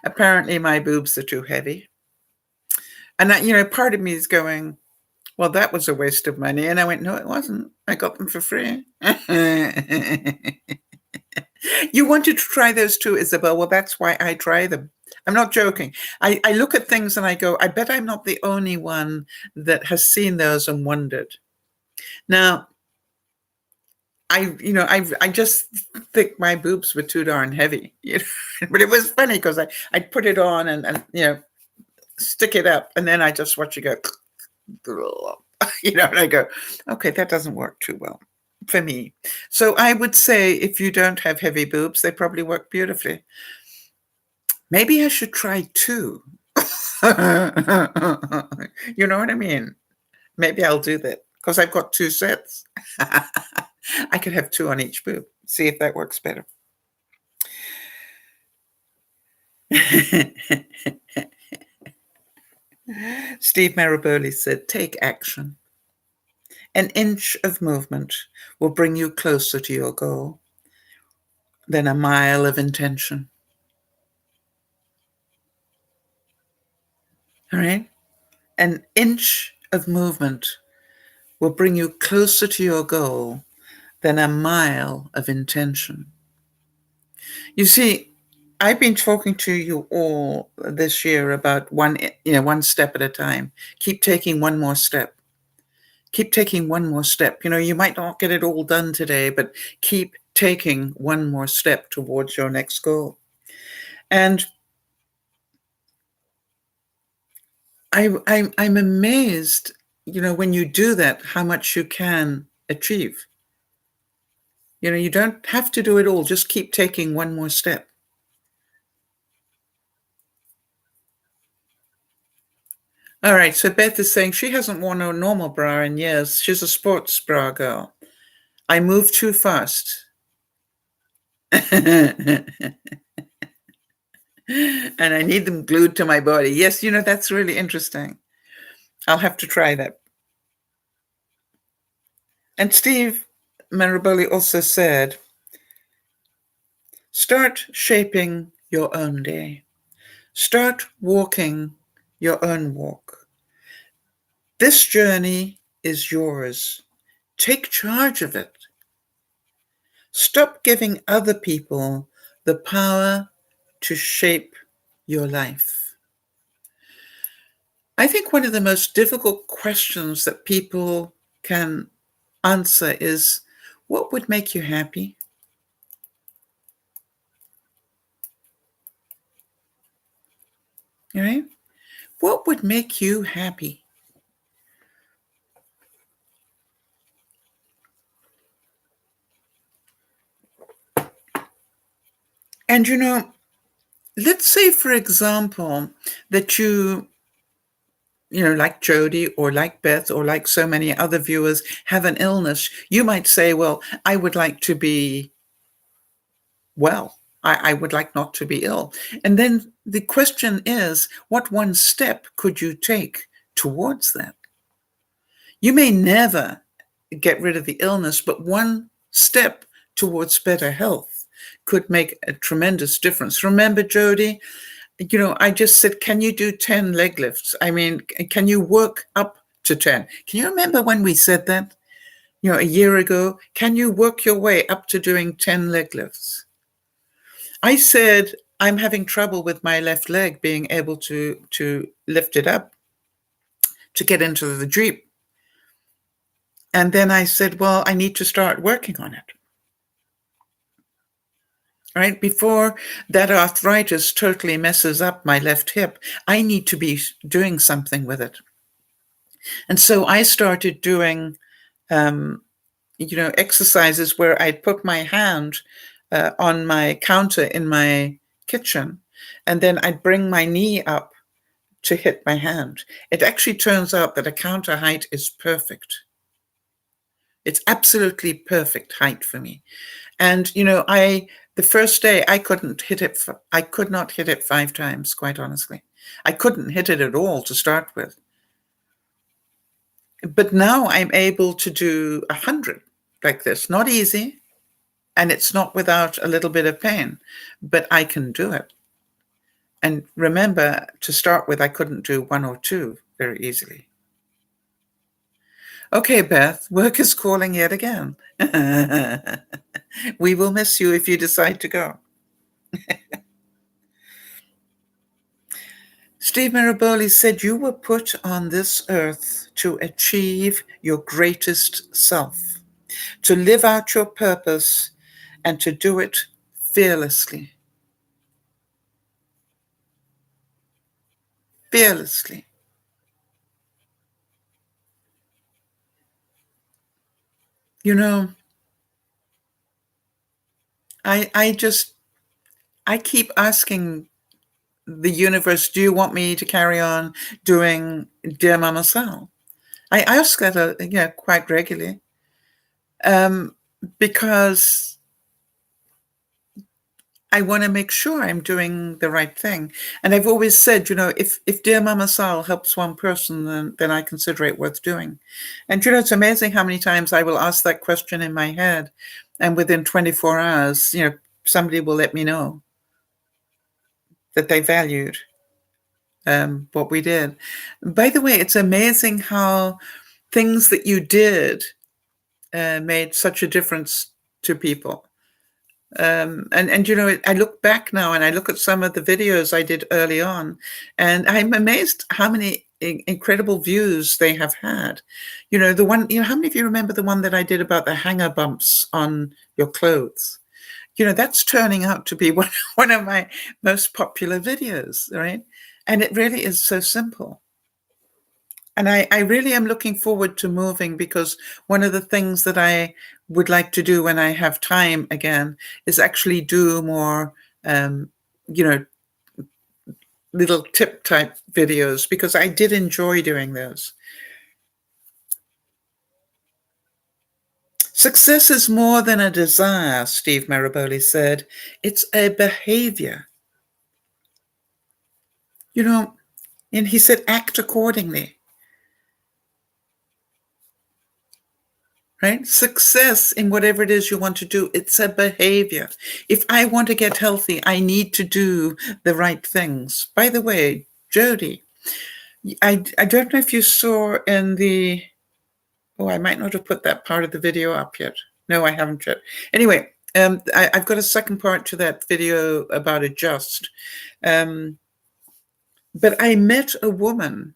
Apparently my boobs are too heavy. And part of me is going, well, that was a waste of money. And I went, no, it wasn't. I got them for free. You wanted to try those too, Isabel? Well, that's why I try them. I'm not joking. I look at things and I go, I bet I'm not the only one that has seen those and wondered. Now, I just think my boobs were too darn heavy. But it was funny because I'd put it on and stick it up, and then I just watch you go, and I go, okay, that doesn't work too well for me. So I would say if you don't have heavy boobs, they probably work beautifully. Maybe I should try two. You know what I mean? Maybe I'll do that because I've got two sets. I could have two on each boob. See if that works better. Steve Maraboli said, take action. An inch of movement will bring you closer to your goal than a mile of intention. All right? An inch of movement will bring you closer to your goal than a mile of intention. You see, I've been talking to you all this year about one step at a time. Keep taking one more step. Keep taking one more step. You might not get it all done today, but keep taking one more step towards your next goal. And I'm amazed, when you do that, how much you can achieve. You don't have to do it all. Just keep taking one more step. All right, so Beth is saying she hasn't worn a normal bra in years. She's a sports bra girl. I move too fast. And I need them glued to my body. Yes, that's really interesting. I'll have to try that. And Steve Maraboli also said, start shaping your own day. Start walking your own walk. This journey is yours. Take charge of it. Stop giving other people the power to shape your life. I think one of the most difficult questions that people can answer is, what would make you happy? Right? What would make you happy? And let's say, for example, that like Jody or like Beth or like so many other viewers have an illness. You might say, well, I would like to be well. I would like not to be ill. And then the question is, what one step could you take towards that? You may never get rid of the illness, but one step towards better health could make a tremendous difference. Remember, Jody, I just said, can you do 10 leg lifts? I mean, can you work up to 10? Can you remember when we said that, a year ago? Can you work your way up to doing 10 leg lifts? I said, I'm having trouble with my left leg being able to lift it up to get into the Jeep. And then I said, well, I need to start working on it. Right? Before that arthritis totally messes up my left hip, I need to be doing something with it. And so I started doing, exercises where I'd put my hand on my counter in my kitchen, and then I'd bring my knee up to hit my hand. It actually turns out that a counter height is perfect. It's absolutely perfect height for me. And, the first day I could not hit it 5 times, quite honestly. I couldn't hit it at all to start with. But now I'm able to do 100 like this. Not easy, and it's not without a little bit of pain, but I can do it. And remember, to start with, I couldn't do 1 or 2 very easily. Okay, Beth, work is calling yet again. We will miss you if you decide to go. Steve Maraboli said you were put on this earth to achieve your greatest self, to live out your purpose, and to do it fearlessly. Fearlessly. I keep asking the universe, do you want me to carry on doing Dear Mama Sal? I ask that quite regularly, because I want to make sure I'm doing the right thing. And I've always said, if Dear Mama Sal helps one person, then I consider it worth doing. And it's amazing how many times I will ask that question in my head, and within 24 hours, somebody will let me know that they valued what we did. By the way, it's amazing how things that you did made such a difference to people. And I look back now and I look at some of the videos I did early on, and I'm amazed how many incredible views they have had. The one, how many of you remember the one that I did about the hanger bumps on your clothes? That's turning out to be one of my most popular videos, right? And it really is so simple. And I really am looking forward to moving, because one of the things that I would like to do when I have time again is actually do more, little tip type videos because I did enjoy doing those. Success is more than a desire, Steve Maraboli said. It's a behavior. You know, and he said, act accordingly. Right? Success in whatever it is you want to do, it's a behavior. If I want to get healthy, I need to do the right things. By the way, Jody, I don't know if you saw in the, oh, I might not have put that part of the video up yet. No, I haven't yet. Anyway, I've got a second part to that video about Adjust. But I met a woman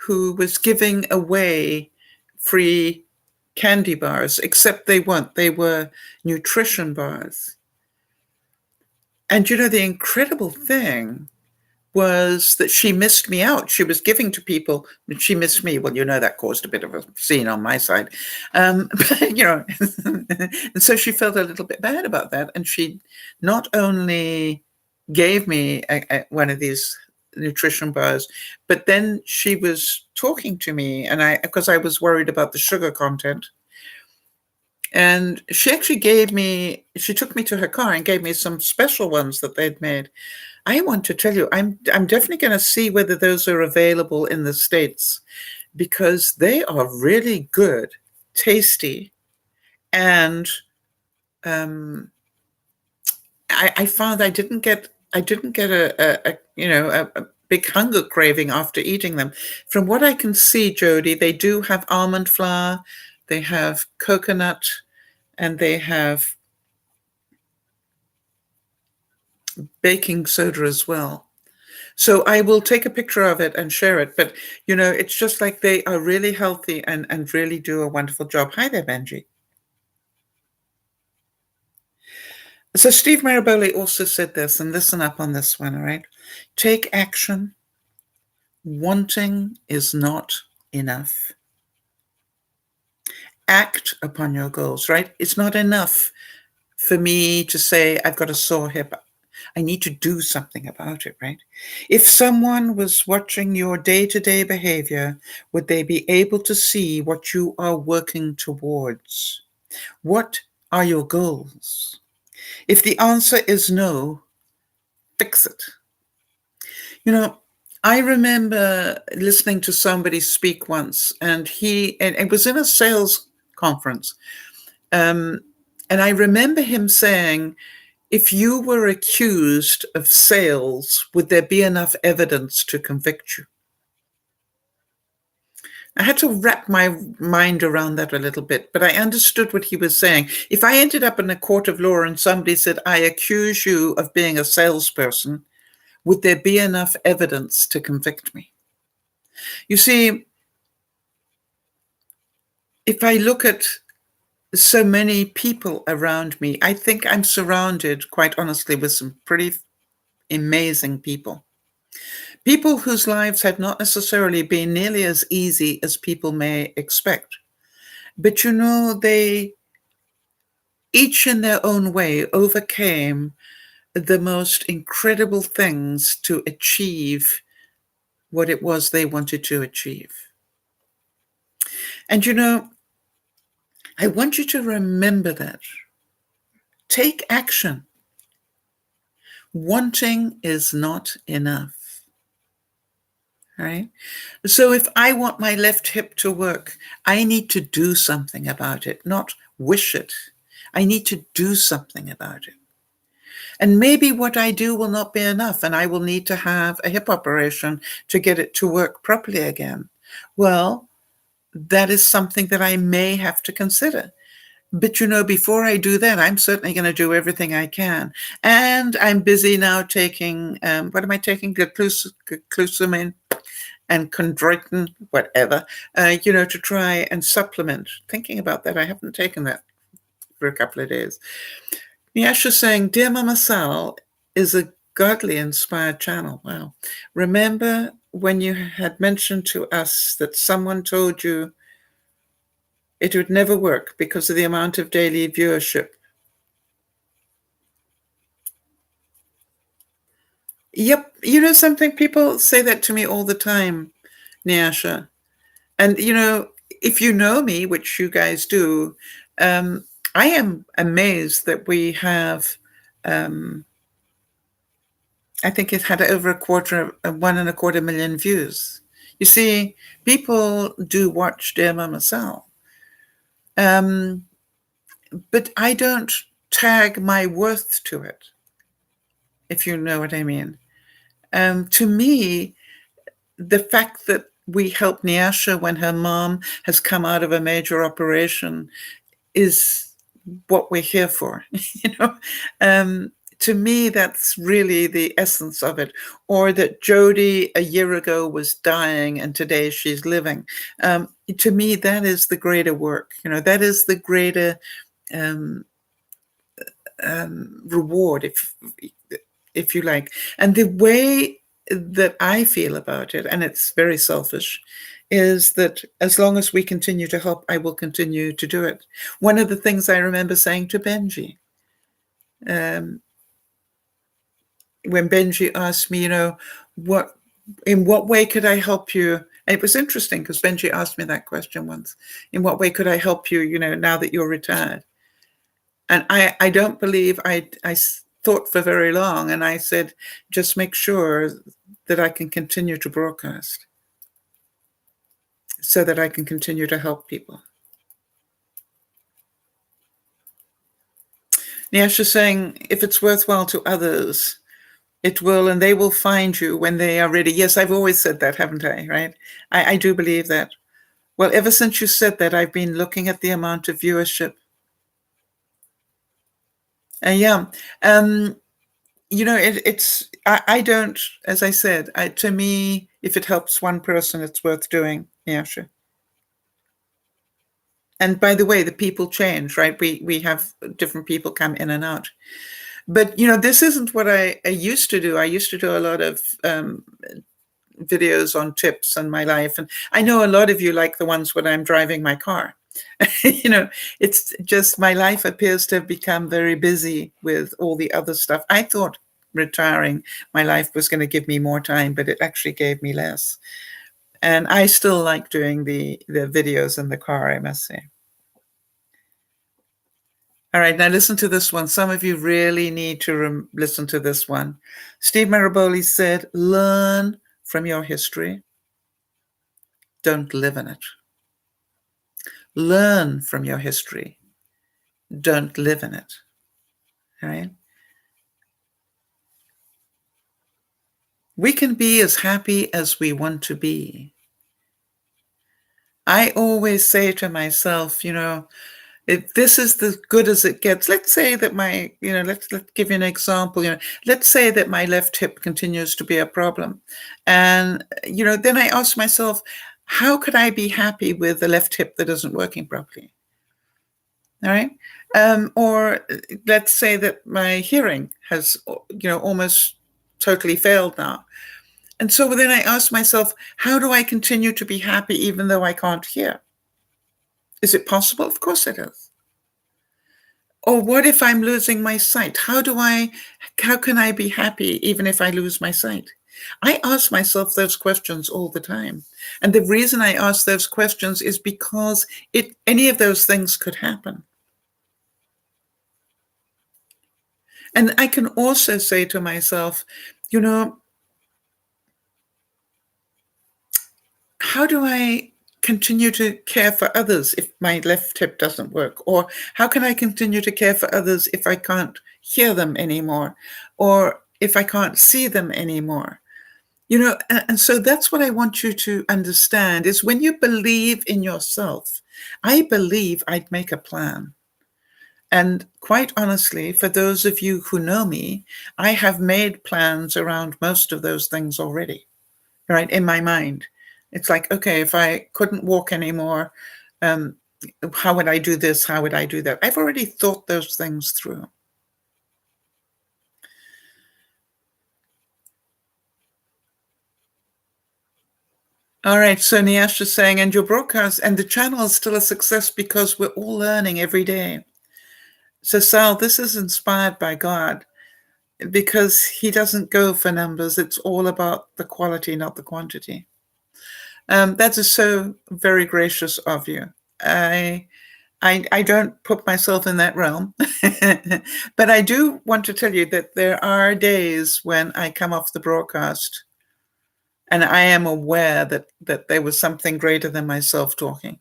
who was giving away free candy bars, except they were nutrition bars. And you know, the incredible thing was that she missed me out. She was giving to people, but she missed me. Well, you know, that caused a bit of a scene on my side. But, you know, and so she felt a little bit bad about that. And she not only gave me one of these nutrition bars, but then she was talking to me, and because I was worried about the sugar content. And she actually she took me to her car and gave me some special ones that they'd made. I want to tell you, I'm definitely going to see whether those are available in the States, because they are really good, tasty, and I found I didn't get a big hunger craving after eating them. From what I can see, Jody, they do have almond flour, they have coconut, and they have baking soda as well. So I will take a picture of it and share it. But, you know, it's just like they are really healthy and really do a wonderful job. Hi there, Benji. So Steve Maraboli also said this, and listen up on this one, all right? Take action. Wanting is not enough. Act upon your goals, right? It's not enough for me to say, I've got a sore hip. I need to do something about it, right? If someone was watching your day-to-day behavior, would they be able to see what you are working towards? What are your goals? If the answer is no, fix it. You know, I remember listening to somebody speak once, and it was in a sales conference. And I remember him saying, if you were accused of sales, would there be enough evidence to convict you? I had to wrap my mind around that a little bit, but I understood what he was saying. If I ended up in a court of law and somebody said, I accuse you of being a salesperson, would there be enough evidence to convict me? You see, if I look at so many people around me, I think I'm surrounded, quite honestly, with some pretty amazing people. People whose lives have not necessarily been nearly as easy as people may expect. But you know, they each in their own way overcame the most incredible things to achieve what it was they wanted to achieve. And you know, I want you to remember that. Take action. Wanting is not enough. Right? So if I want my left hip to work, I need to do something about it, not wish it. I need to do something about it. And maybe what I do will not be enough, and I will need to have a hip operation to get it to work properly again. Well, that is something that I may have to consider. But, you know, before I do that, I'm certainly going to do everything I can. And I'm busy now taking, what am I taking? Glucosamine and chondroitin, whatever, to try and supplement. Thinking about that, I haven't taken that for a couple of days. Nyasha's saying, DearMamaSal is a godly inspired channel. Wow. Remember when you had mentioned to us that someone told you it would never work because of the amount of daily viewership? Yep. You know something? People say that to me all the time, Nyasha. And, if you know me, which you guys do, I am amazed that we have, um, I think it had over 1.25 million views. You see, people do watch Dear Mama Sal. But I don't tag my worth to it, if you know what I mean. To me, the fact that we helped Nyasha when her mom has come out of a major operation is what we're here for. you know, to me, that's really the essence of it. Or that Jody a year ago was dying and today she's living. To me, that is the greater work. That is the greater um, reward, if you like. And the way that I feel about it, and it's very selfish, is that as long as we continue to help, I will continue to do it. One of the things I remember saying to Benji, when Benji asked me, in what way could I help you? And it was interesting because Benji asked me that question once. In what way could I help you, now that you're retired? And I don't believe I thought for very long. And I said, just make sure that I can continue to broadcast so that I can continue to help people. Nyasha's saying, if it's worthwhile to others, it will, and they will find you when they are ready. Yes, I've always said that, haven't I? Right? I do believe that. Well, ever since you said that, I've been looking at the amount of viewership. Yeah. I don't, as I said, to me, if it helps one person, it's worth doing. Yeah, sure. And by the way, the people change, right? We have different people come in and out. But, this isn't what I used to do. I used to do a lot of videos on tips and my life. And I know a lot of you like the ones when I'm driving my car. It's just my life appears to have become very busy with all the other stuff. I thought retiring, my life was going to give me more time, but it actually gave me less. And I still like doing the videos in the car, I must say. All right, now listen to this one. Some of you really need to listen to this one. Steve Maraboli said, learn from your history. Don't live in it. Learn from your history. Don't live in it. All right? We can be as happy as we want to be. I always say to myself, if this is as good as it gets, let's say that let's give you an example, let's say that my left hip continues to be a problem. And, then I ask myself, how could I be happy with the left hip that isn't working properly? All right. Or let's say that my hearing has, almost totally failed now. And so then I ask myself, how do I continue to be happy even though I can't hear? Is it possible? Of course it is. Or what if I'm losing my sight? How can I be happy even if I lose my sight? I ask myself those questions all the time. And the reason I ask those questions is because any of those things could happen. And I can also say to myself, how do I continue to care for others if my left hip doesn't work? Or how can I continue to care for others if I can't hear them anymore? Or if I can't see them anymore? And so that's what I want you to understand is when you believe in yourself, I believe I'd make a plan. And quite honestly, for those of you who know me, I have made plans around most of those things already, right, in my mind. It's like, okay, if I couldn't walk anymore, how would I do this? How would I do that? I've already thought those things through. All right, so Niash is saying, and your broadcast and the channel is still a success because we're all learning every day. So Sal, this is inspired by God. because he doesn't go for numbers. It's all about the quality, not the quantity. That is so very gracious of you. I don't put myself in that realm, but I do want to tell you that there are days when I come off the broadcast and I am aware that there was something greater than myself talking.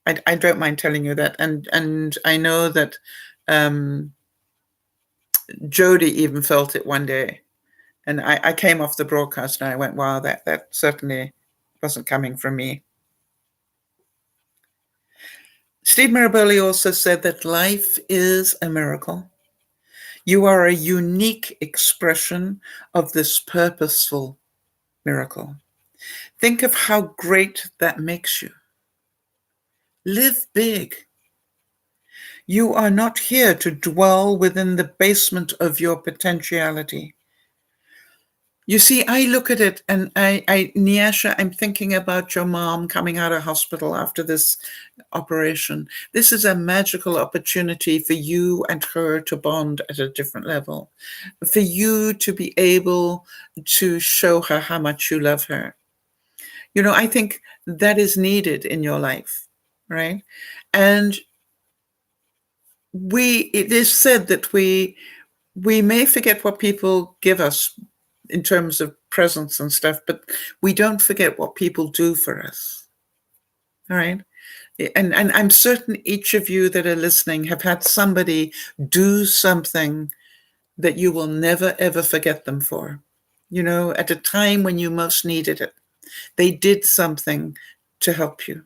I don't mind telling you that, and I know that Jody even felt it one day, and I came off the broadcast and I went, wow, that certainly wasn't coming from me. Steve Maraboli also said that life is a miracle. You are a unique expression of this purposeful miracle. Think of how great that makes you. Live big. You are not here to dwell within the basement of your potentiality. You see, I look at it and Nyasha, I'm thinking about your mom coming out of hospital after this operation. This is a magical opportunity for you and her to bond at a different level, for you to be able to show her how much you love her. You know, I think that is needed in your life, right? And it is said that we may forget what people give us in terms of presents and stuff, but we don't forget what people do for us. All right. And I'm certain each of you that are listening have had somebody do something that you will never, ever forget them for. You know, at a time when you most needed it, they did something to help you.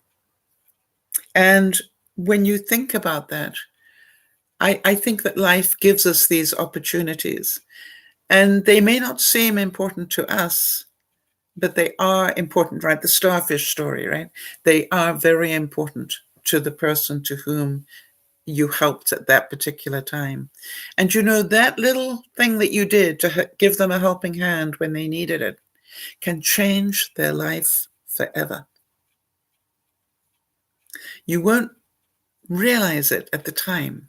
And when you think about that, I think that life gives us these opportunities. And they may not seem important to us, but they are important, right? The starfish story, right? They are very important to the person to whom you helped at that particular time. And you know, that little thing that you did to give them a helping hand when they needed it can change their life forever. You won't realize it at the time,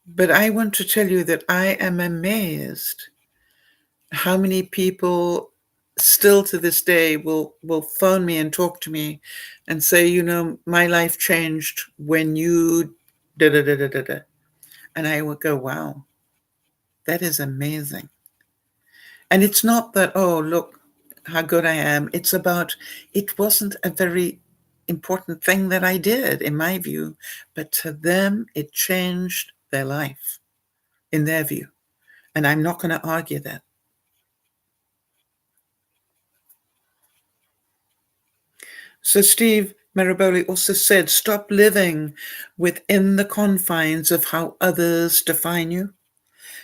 but I want to tell you that I am amazed how many people still to this day will phone me and talk to me and say, you know, my life changed when you da da da da da da. And I would go, wow, that is amazing. And it's not that, oh, look how good I am. It's about, it wasn't a very important thing that I did, in my view, but to them, it changed their life, in their view. And I'm not going to argue that. So Steve Maraboli also said, stop living within the confines of how others define you.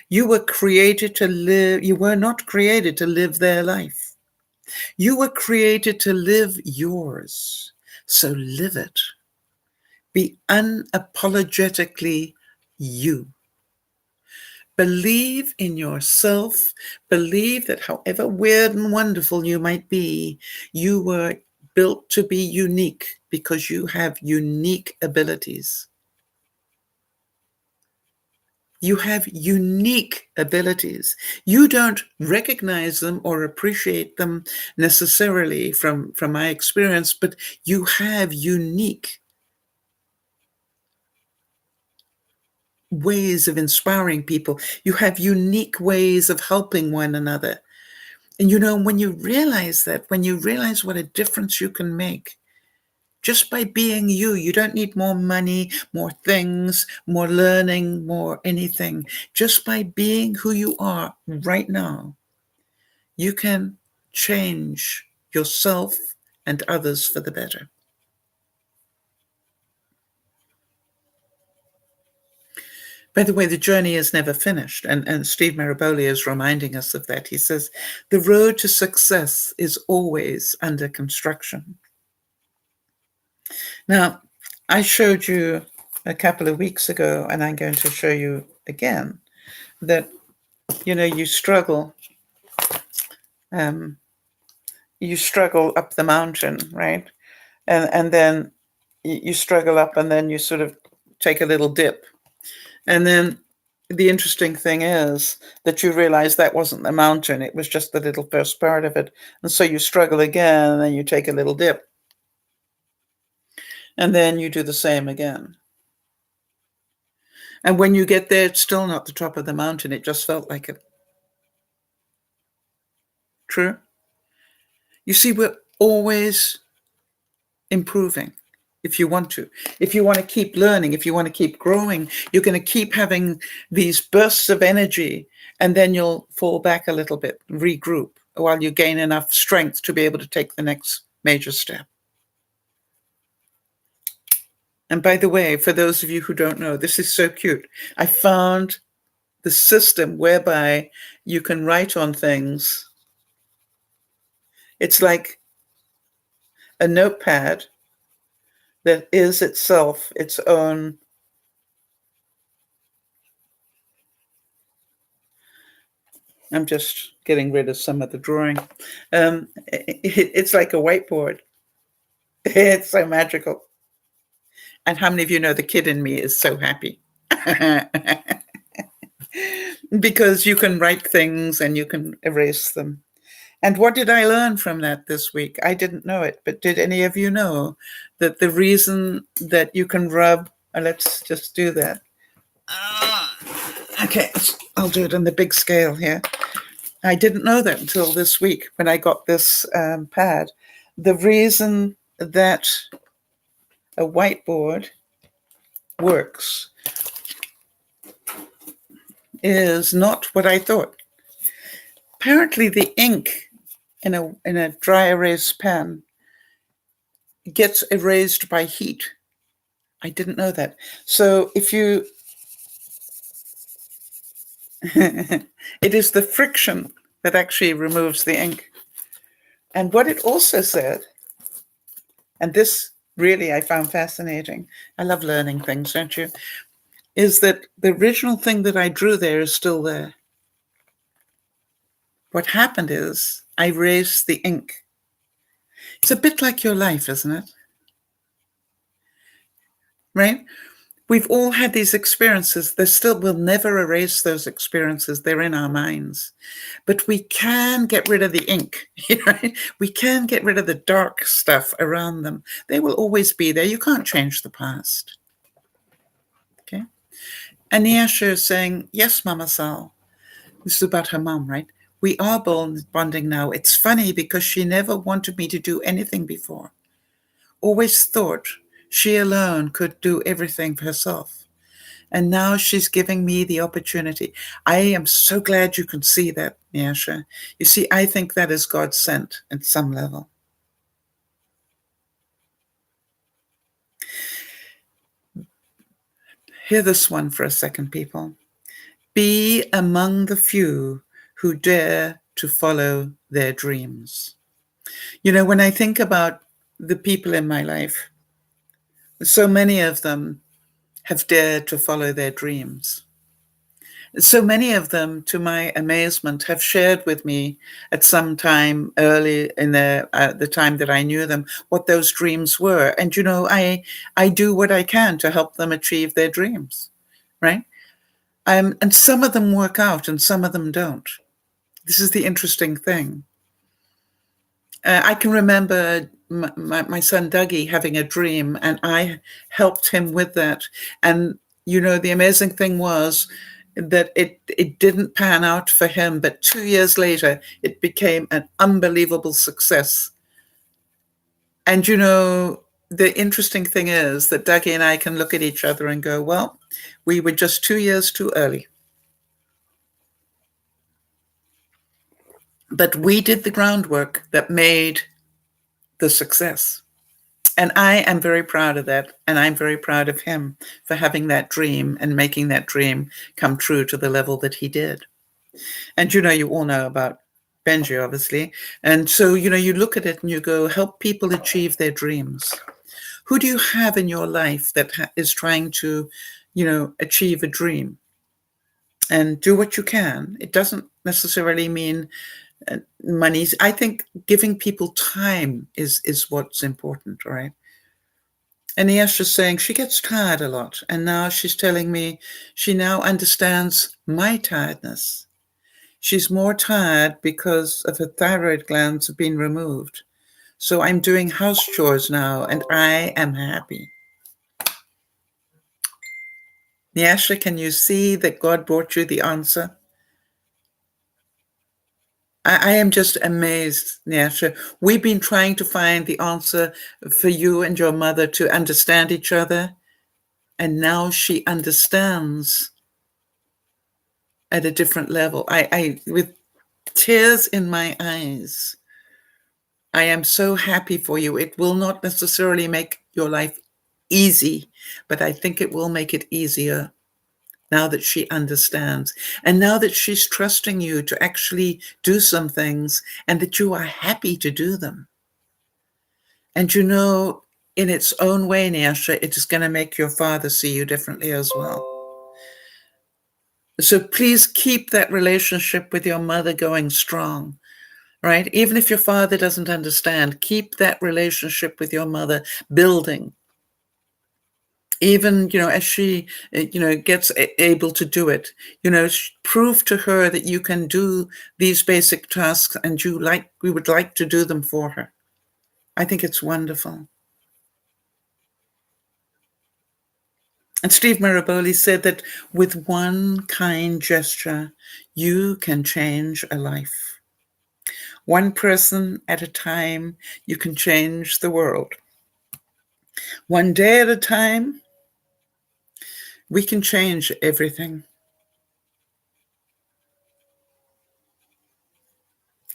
You were created to live, you were not created to live their life. You were created to live yours. So live it. Be unapologetically you. Believe in yourself. Believe that however weird and wonderful you might be, you were built to be unique because you have unique abilities. You have unique abilities. You don't recognize them or appreciate them necessarily from my experience, but you have unique ways of inspiring people. You have unique ways of helping one another. And you know, when you realize that, when you realize what a difference you can make, just by being you, you don't need more money, more things, more learning, more anything. Just by being who you are right now, you can change yourself and others for the better. By the way, the journey is never finished. And Steve Maraboli is reminding us of that. He says, the road to success is always under construction. Now, I showed you a couple of weeks ago, and I'm going to show you again, that, you know, you struggle up the mountain, right? And then you struggle up, and then you sort of take a little dip. And then the interesting thing is that you realize that wasn't the mountain, it was just the little first part of it. And so you struggle again, and then you take a little dip. And then you do the same again. And when you get there, it's still not the top of the mountain. It just felt like it. True? You see, we're always improving if you want to. If you want to keep learning, if you want to keep growing, you're going to keep having these bursts of energy, and then you'll fall back a little bit, regroup, while you gain enough strength to be able to take the next major step. And by the way, for those of you who don't know, this is so cute. I found the system whereby you can write on things. It's like a notepad that is itself its own I'm just getting rid of some of the drawing. It's like a whiteboard. It's so magical. And how many of you know the kid in me is so happy? Because you can write things and you can erase them. And what did I learn from that this week? I didn't know it, but did any of you know that the reason that you can rub, let's just do that. Okay, I'll do it on the big scale here. I didn't know that until this week when I got this pad. The reason that a whiteboard works is not what I thought. Apparently the ink in a dry erase pen gets erased by heat. I didn't know that. So if you it is the friction that actually removes the ink. And what it also said, and this really I found fascinating, I love learning things, don't you, is that the original thing that I drew there is still there. What happened is I erased the ink. It's a bit like your life, isn't it? Right? We've all had these experiences. We'll never erase those experiences. They're in our minds. But we can get rid of the ink, right? We can get rid of the dark stuff around them. They will always be there. You can't change the past. Okay? And Niasha is saying, yes, Mama Sal. This is about her mom, right? We are bonding now. It's funny because she never wanted me to do anything before. Always thought she alone could do everything for herself. And now she's giving me the opportunity. I am so glad you can see that, Nyasha. You see, I think that is God sent at some level. Hear this one for a second, people. Be among the few who dare to follow their dreams. You know, when I think about the people in my life, so many of them have dared to follow their dreams. So many of them, to my amazement, have shared with me at some time early in the time that I knew them, what those dreams were. And, you know, I do what I can to help them achieve their dreams, right? And some of them work out and some of them don't. This is the interesting thing. I can remember my son Dougie having a dream, and I helped him with that. And, you know, the amazing thing was that it didn't pan out for him, but 2 years later, it became an unbelievable success. And, you know, the interesting thing is that Dougie and I can look at each other and go, well, we were just 2 years too early. But we did the groundwork that made the success. And I am very proud of that. And I'm very proud of him for having that dream and making that dream come true to the level that he did. And, you know, you all know about Benji, obviously. And so, you know, you look at it and you go, help people achieve their dreams. Who do you have in your life that is trying to, you know, achieve a dream? And do what you can. It doesn't necessarily mean money. I think giving people time is what's important, right? And Yasha's saying she gets tired a lot. And now she's telling me she now understands my tiredness. She's more tired because of her thyroid glands have been removed. So I'm doing house chores now and I am happy. Nyasha, can you see that God brought you the answer? I am just amazed, Nyasha. We've been trying to find the answer for you and your mother to understand each other. And now she understands at a different level. I with tears in my eyes, I am so happy for you. It will not necessarily make your life easy, but I think it will make it easier now that she understands. And now that she's trusting you to actually do some things and that you are happy to do them. And you know, in its own way, Nyasha, it is going to make your father see you differently as well. So please keep that relationship with your mother going strong, right? Even if your father doesn't understand, keep that relationship with your mother building. Even, as she, gets able to do it, prove to her that you can do these basic tasks and we would like to do them for her. I think it's wonderful. And Steve Maraboli said that with one kind gesture, you can change a life. One person at a time, you can change the world. One day at a time, we can change everything.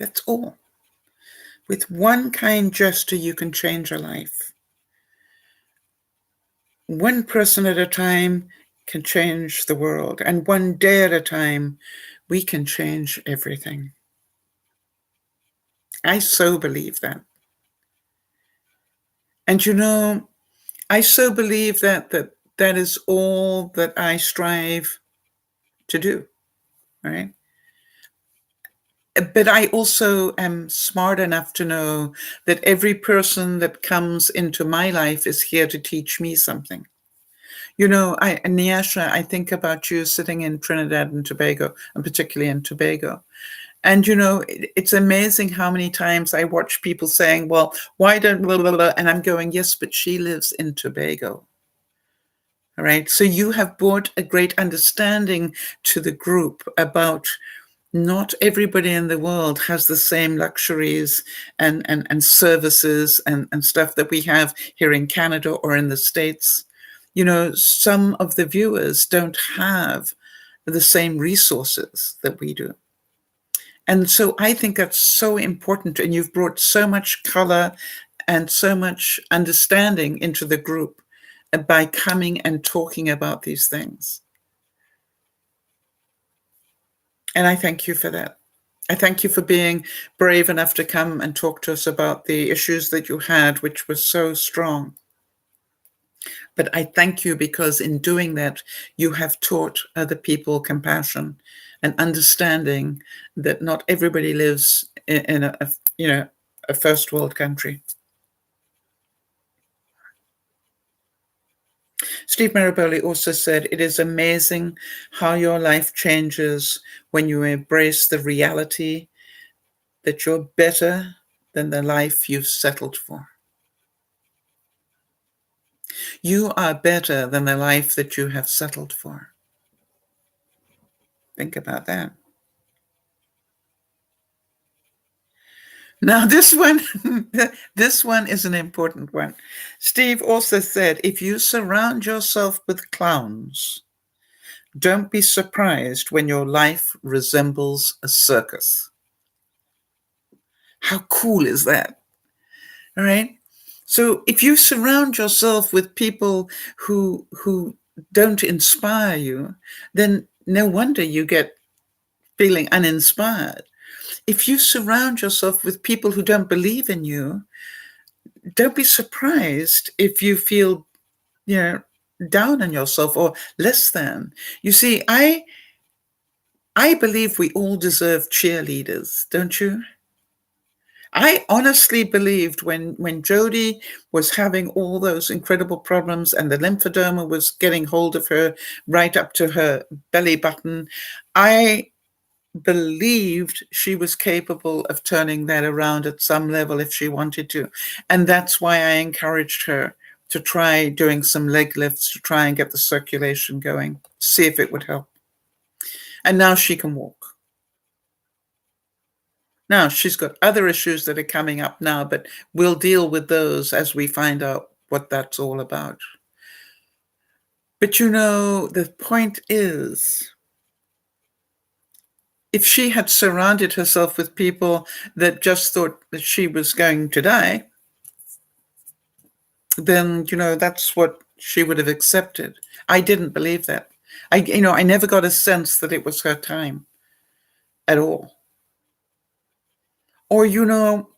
That's all. With one kind gesture, you can change a life. One person at a time can change the world. And one day at a time, we can change everything. I so believe that. And I so believe that is all that I strive to do, right? But I also am smart enough to know that every person that comes into my life is here to teach me something. Nyasha, I think about you sitting in Trinidad and Tobago, and particularly in Tobago. And, it's amazing how many times I watch people saying, well, why don't blah, blah, blah? And I'm going, yes, but she lives in Tobago. All right. So you have brought a great understanding to the group about not everybody in the world has the same luxuries and services and stuff that we have here in Canada or in the States. Some of the viewers don't have the same resources that we do. And so I think that's so important. And you've brought so much color and so much understanding into the group by coming and talking about these things. And I thank you for that. I thank you for being brave enough to come and talk to us about the issues that you had, which were so strong. But I thank you because in doing that, you have taught other people compassion and understanding that not everybody lives in a first world country. Steve Maraboli also said, it is amazing how your life changes when you embrace the reality that you're better than the life you've settled for. You are better than the life that you have settled for. Think about that. Now, this one is an important one. Steve also said, if you surround yourself with clowns, don't be surprised when your life resembles a circus. How cool is that? All right. So if you surround yourself with people who don't inspire you, then no wonder you get feeling uninspired. If you surround yourself with people who don't believe in you, don't be surprised if you feel, down on yourself or less than. You see, I believe we all deserve cheerleaders, don't you? I honestly believed when Jodie was having all those incredible problems and the lymphedema was getting hold of her right up to her belly button, I believed she was capable of turning that around at some level if she wanted to. And that's why I encouraged her to try doing some leg lifts to try and get the circulation going, see if it would help. And now she can walk. Now, she's got other issues that are coming up now, but we'll deal with those as we find out what that's all about. But you know, the point is, if she had surrounded herself with people that just thought that she was going to die, then, you know, that's what she would have accepted. I didn't believe that. I never got a sense that it was her time at all. Or, you know,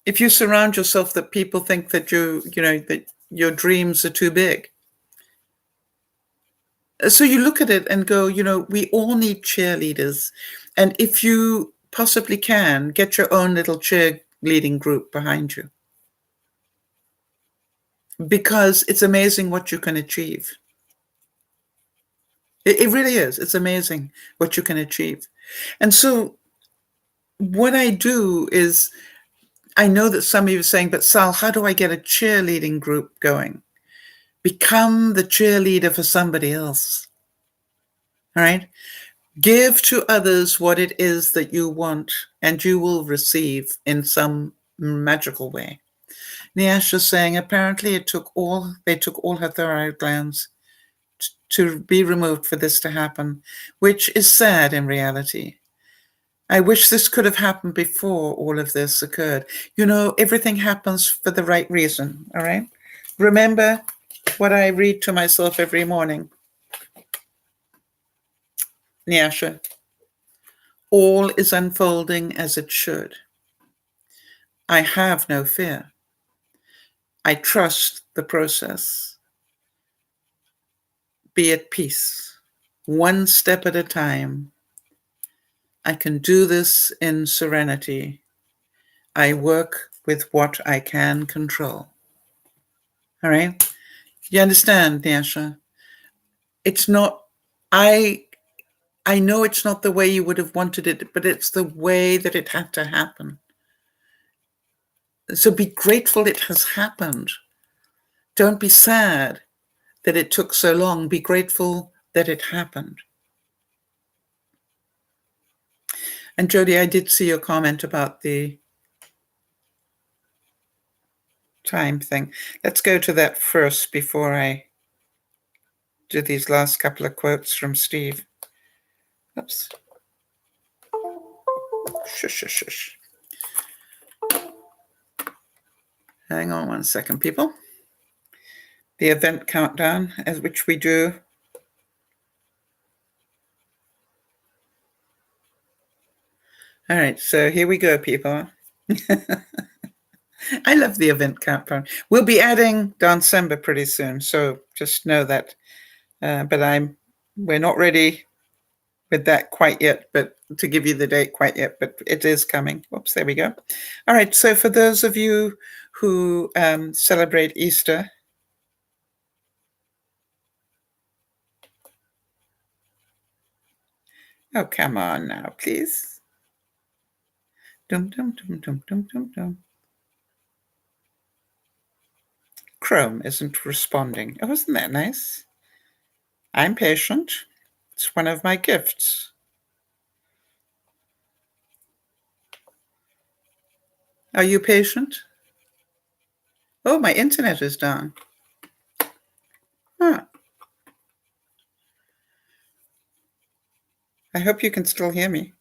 if you surround yourself that people think that that your dreams are too big. So you look at it and go, you know, we all need cheerleaders. And if you possibly can, get your own little cheerleading group behind you. Because it's amazing what you can achieve. It really is. It's amazing what you can achieve. And so what I do is, I know that some of you are saying, but Sal, how do I get a cheerleading group going? Become the cheerleader for somebody else. All right? Give to others what it is that you want, and you will receive in some magical way. Niash is saying apparently they took all her thyroid glands to be removed for this to happen, which is sad in reality. I wish this could have happened before all of this occurred. You know, everything happens for the right reason, all right? Remember what I read to myself every morning. Nyasha, all is unfolding as it should. I have no fear. I trust the process. Be at peace, one step at a time. I can do this in serenity. I work with what I can control. All right? You understand, Nyasha? It's not, I know it's not the way you would have wanted it, but it's the way that it had to happen. So be grateful it has happened. Don't be sad that it took so long. Be grateful that it happened. And Jody, I did see your comment about the time thing. Let's go to that first before I do these last couple of quotes from Steve. Oops. Shush, shush, shush. Hang on one second, people. The event countdown, as which we do. All right, so here we go, people. I love the event countdown. We'll be adding December pretty soon, so just know that. But we're not ready with that quite yet, but to give you the date quite yet, but it is coming. Oops, there we go. All right, so for those of you who celebrate Easter, oh, come on now, please. Dum, dum, dum, dum, dum, dum, dum. Chrome isn't responding. Oh, isn't that nice? I'm patient. It's one of my gifts. Are you patient? Oh, my internet is down. Huh. I hope you can still hear me.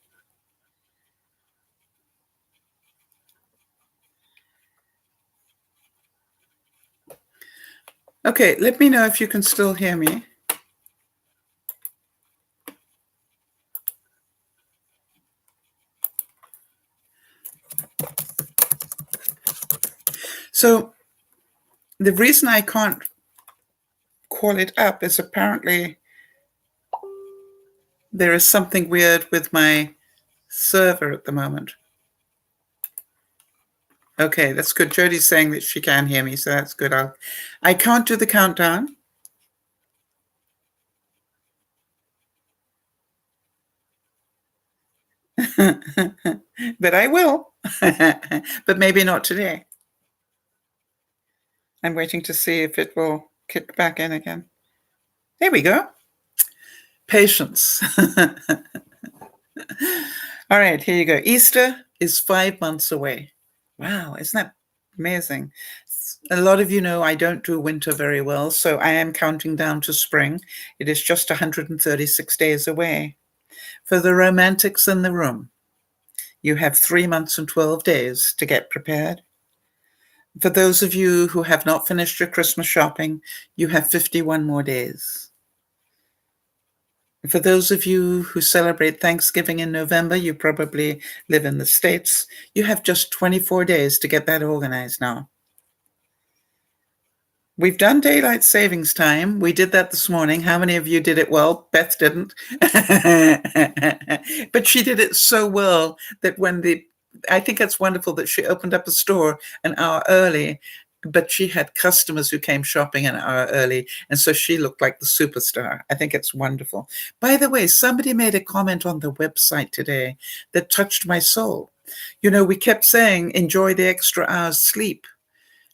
Okay, let me know if you can still hear me. So the reason I can't call it up is apparently there is something weird with my server at the moment. Okay, that's good. Jodie's saying that she can hear me, so that's good. I can't do the countdown. But I will. But maybe not today. I'm waiting to see if it will kick back in again. There we go. Patience. All right, here you go. Easter is 5 months away. Wow, isn't that amazing? A lot of you know I don't do winter very well, so I am counting down to spring. It is just 136 days away. For the romantics in the room, you have 3 months and 12 days to get prepared. For those of you who have not finished your Christmas shopping, you have 51 more days. For those of you who celebrate Thanksgiving in November, you probably live in the States, you have just 24 days to get that organized now. We've done daylight savings time. We did that this morning. How many of you did it well? Beth didn't. But she did it so well that I think it's wonderful that she opened up a store an hour early, but she had customers who came shopping an hour early, and so she looked like the superstar. I think it's wonderful. By the way, somebody made a comment on the website today that touched my soul. You know, we kept saying, enjoy the extra hours sleep.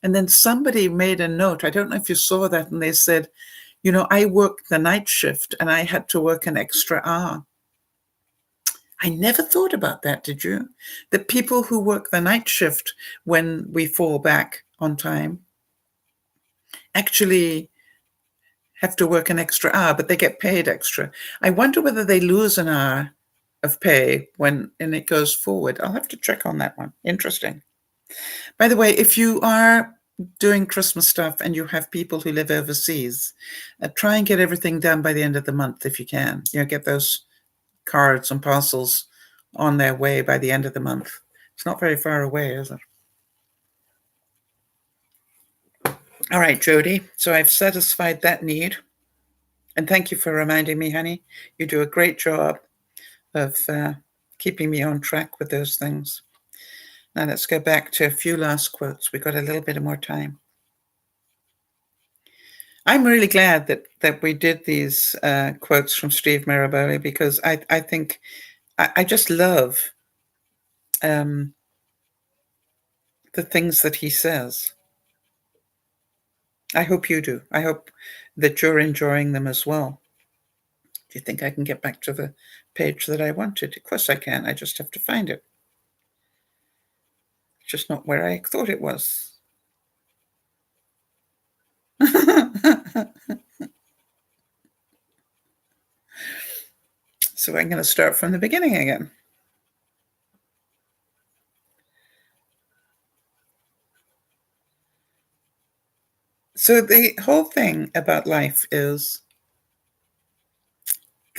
And then somebody made a note. I don't know if you saw that. And they said, you know, I worked the night shift and I had to work an extra hour. I never thought about that, did you? The people who work the night shift when we fall back on time actually have to work an extra hour, but they get paid extra. I wonder whether they lose an hour of pay when it goes forward. I'll have to check on that one. Interesting. By the way, if you are doing Christmas stuff and you have people who live overseas, try and get everything done by the end of the month if you can. You know, get those cards and parcels on their way by the end of the month. It's not very far away, is it? All right, Jody. So I've satisfied that need. And thank you for reminding me, honey. You do a great job of keeping me on track with those things. Now let's go back to a few last quotes. We've got a little bit more time. I'm really glad that we did these quotes from Steve Maraboli, because I think I just love the things that he says. I hope you do. I hope that you're enjoying them as well. Do you think I can get back to the page that I wanted? Of course I can. I just have to find it. It's just not where I thought it was. So I'm going to start from the beginning again. So the whole thing about life is,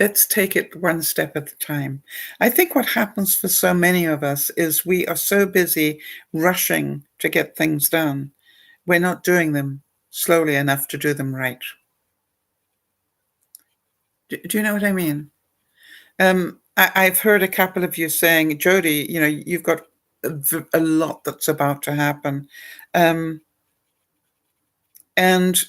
let's take it one step at a time. I think what happens for so many of us is we are so busy rushing to get things done. We're not doing them slowly enough to do them right. Do you know what I mean? I've heard a couple of you saying, Jody, you know, you've got a lot that's about to happen. And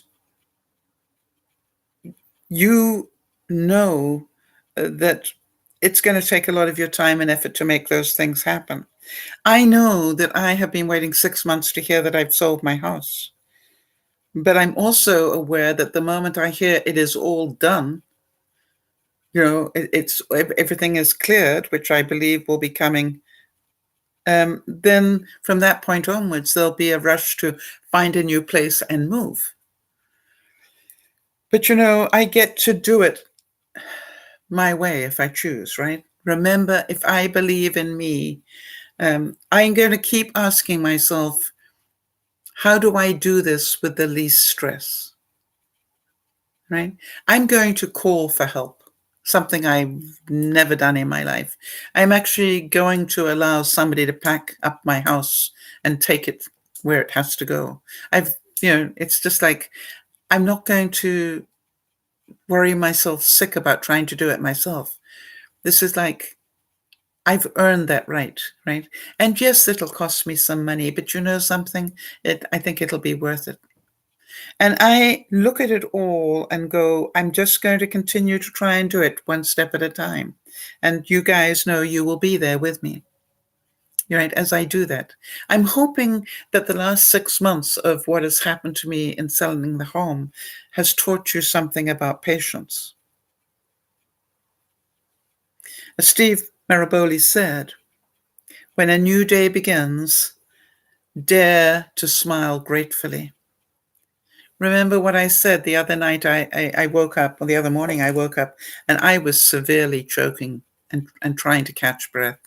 you know that it's going to take a lot of your time and effort to make those things happen. I know that I have been waiting 6 months to hear that I've sold my house. But I'm also aware that the moment I hear it is all done, you know, everything is cleared, which I believe will be coming. Then from that point onwards, there'll be a rush to find a new place and move. But, you know, I get to do it my way if I choose, right? Remember, if I believe in me, I'm going to keep asking myself, how do I do this with the least stress, right? I'm going to call for help, something I've never done in my life. I'm actually going to allow somebody to pack up my house and take it where it has to go. It's just like, I'm not going to worry myself sick about trying to do it myself. This is like, I've earned that right? And yes, it'll cost me some money, but you know something? I think it'll be worth it. And I look at it all and go, I'm just going to continue to try and do it one step at a time. And you guys know you will be there with me, right, as I do that. I'm hoping that the last 6 months of what has happened to me in selling the home has taught you something about patience. As Steve Maraboli said, when a new day begins, dare to smile gratefully. Remember what I said the other night? I woke up, or the other morning I woke up, and I was severely choking and trying to catch breath.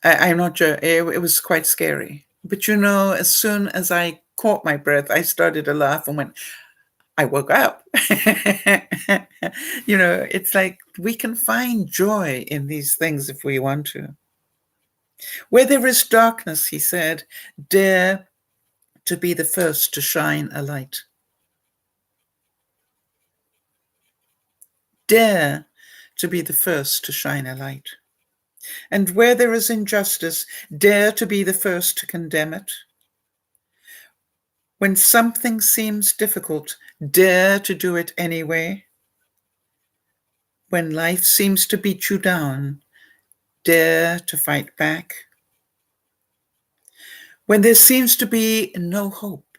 I'm not sure. It was quite scary. But you know, as soon as I caught my breath, I started to laugh and went, I woke up. You know, it's like we can find joy in these things if we want to. Where there is darkness, he said, dare to be the first to shine a light. Dare to be the first to shine a light. And where there is injustice, dare to be the first to condemn it. When something seems difficult, dare to do it anyway. When life seems to beat you down, dare to fight back. When there seems to be no hope,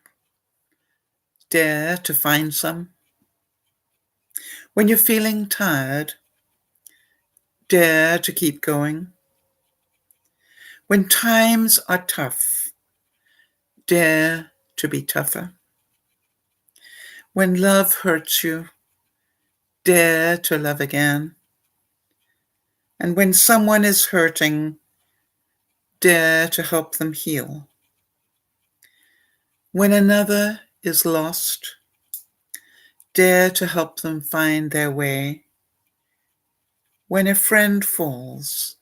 dare to find some. When you're feeling tired, dare to keep going. When times are tough, dare to be tougher. When love hurts you, dare to love again. And when someone is hurting, dare to help them heal. When another is lost, dare to help them find their way. When a friend falls,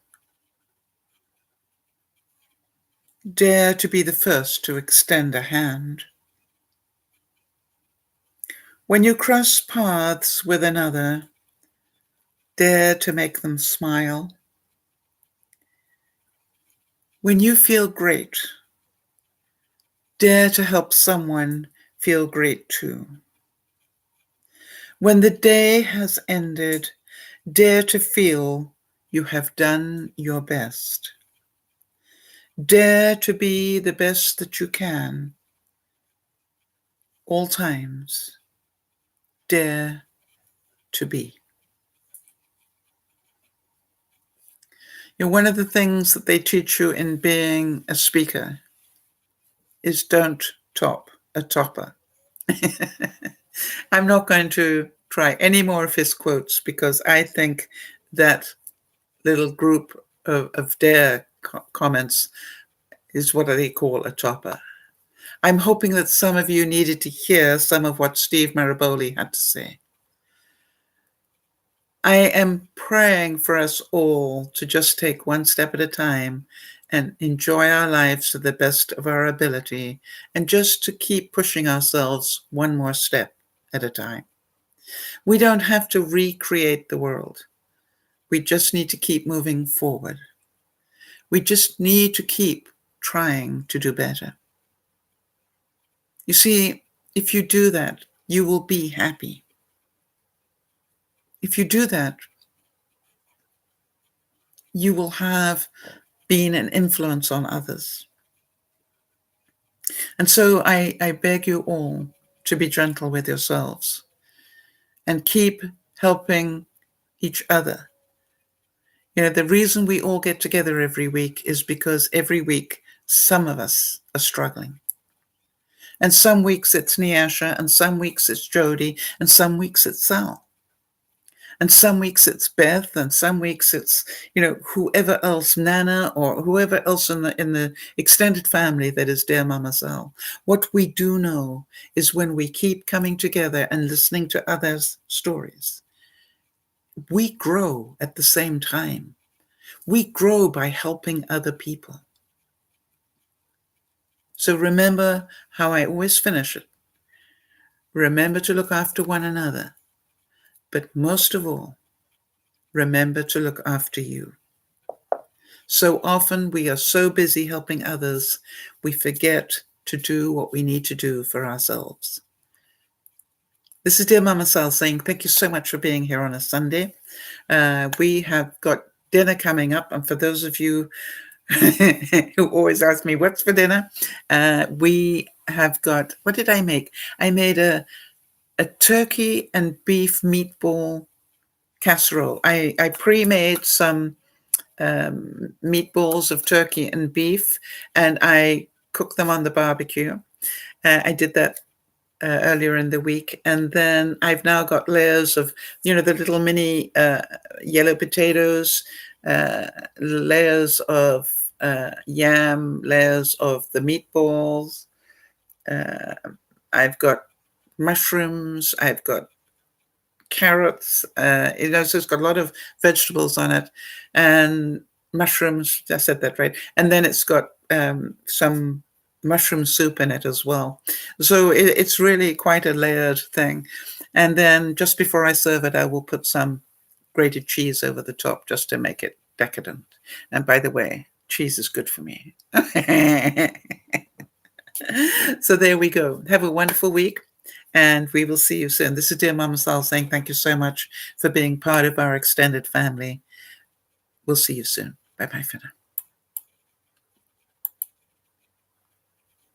dare to be the first to extend a hand. When you cross paths with another, dare to make them smile. When you feel great, dare to help someone feel great too. When the day has ended, dare to feel you have done your best. Dare to be the best that you can, all times. Dare to be. You know, one of the things that they teach you in being a speaker is don't top a topper. I'm not going to try any more of his quotes because I think that little group of dare comments is what they call a topper. I'm hoping that some of you needed to hear some of what Steve Maraboli had to say. I am praying for us all to just take one step at a time and enjoy our lives to the best of our ability, and just to keep pushing ourselves one more step at a time. We don't have to recreate the world. We just need to keep moving forward. We just need to keep trying to do better. You see, if you do that, you will be happy. If you do that, you will have been an influence on others. And so I beg you all to be gentle with yourselves and keep helping each other. You know, the reason we all get together every week is because every week some of us are struggling. And some weeks it's Nyasha, and some weeks it's Jody, and some weeks it's Sal. And some weeks it's Beth, and some weeks it's, you know, whoever else, Nana, or whoever else in the extended family that is DearMamaSal. What we do know is when we keep coming together and listening to others' stories, we grow at the same time. We grow by helping other people. So remember how I always finish it. Remember to look after one another. But most of all, remember to look after you. So often we are so busy helping others, we forget to do what we need to do for ourselves. This is Dear Mama Sal saying thank you so much for being here on a Sunday. We have got dinner coming up, and for those of you who always ask me what's for dinner, we have got, what did I make? I made a turkey and beef meatball casserole. I pre-made some meatballs of turkey and beef, and I cooked them on the barbecue. I did that earlier in the week, and then I've now got layers of, the little mini yellow potatoes, layers of yam, layers of the meatballs. I've got mushrooms. I've got carrots. So it's got a lot of vegetables on it, and mushrooms. I said that right. And then it's got some mushroom soup in it as well. So it's really quite a layered thing. And then just before I serve it, I will put some grated cheese over the top just to make it decadent. And by the way, cheese is good for me. So there we go. Have a wonderful week, and we will see you soon. This is Dear Mama Sal saying thank you so much for being part of our extended family. We'll see you soon. Bye-bye for now.